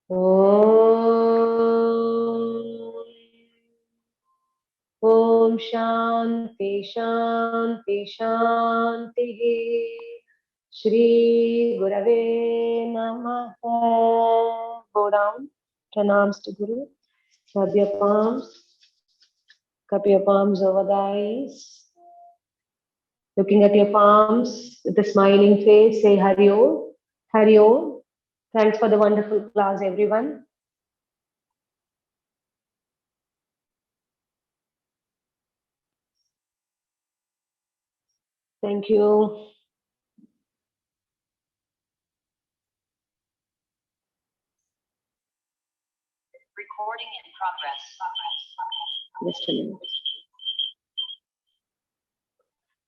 Om. Om Shanti Shanti Shanti. Shri Gurave Namaha. Go down. Pranams to Guru. Rub your palms. Cup your palms over the eyes. Looking at your palms with a smiling face, say Hari Om. Hari Om. Thanks for the wonderful class, everyone. Thank you. Recording in progress. Just a minute.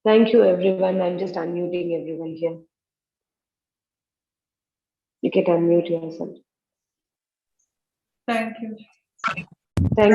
Thank you, everyone. I'm just unmuting everyone here. You can unmute yourself. Thank you. Thank you.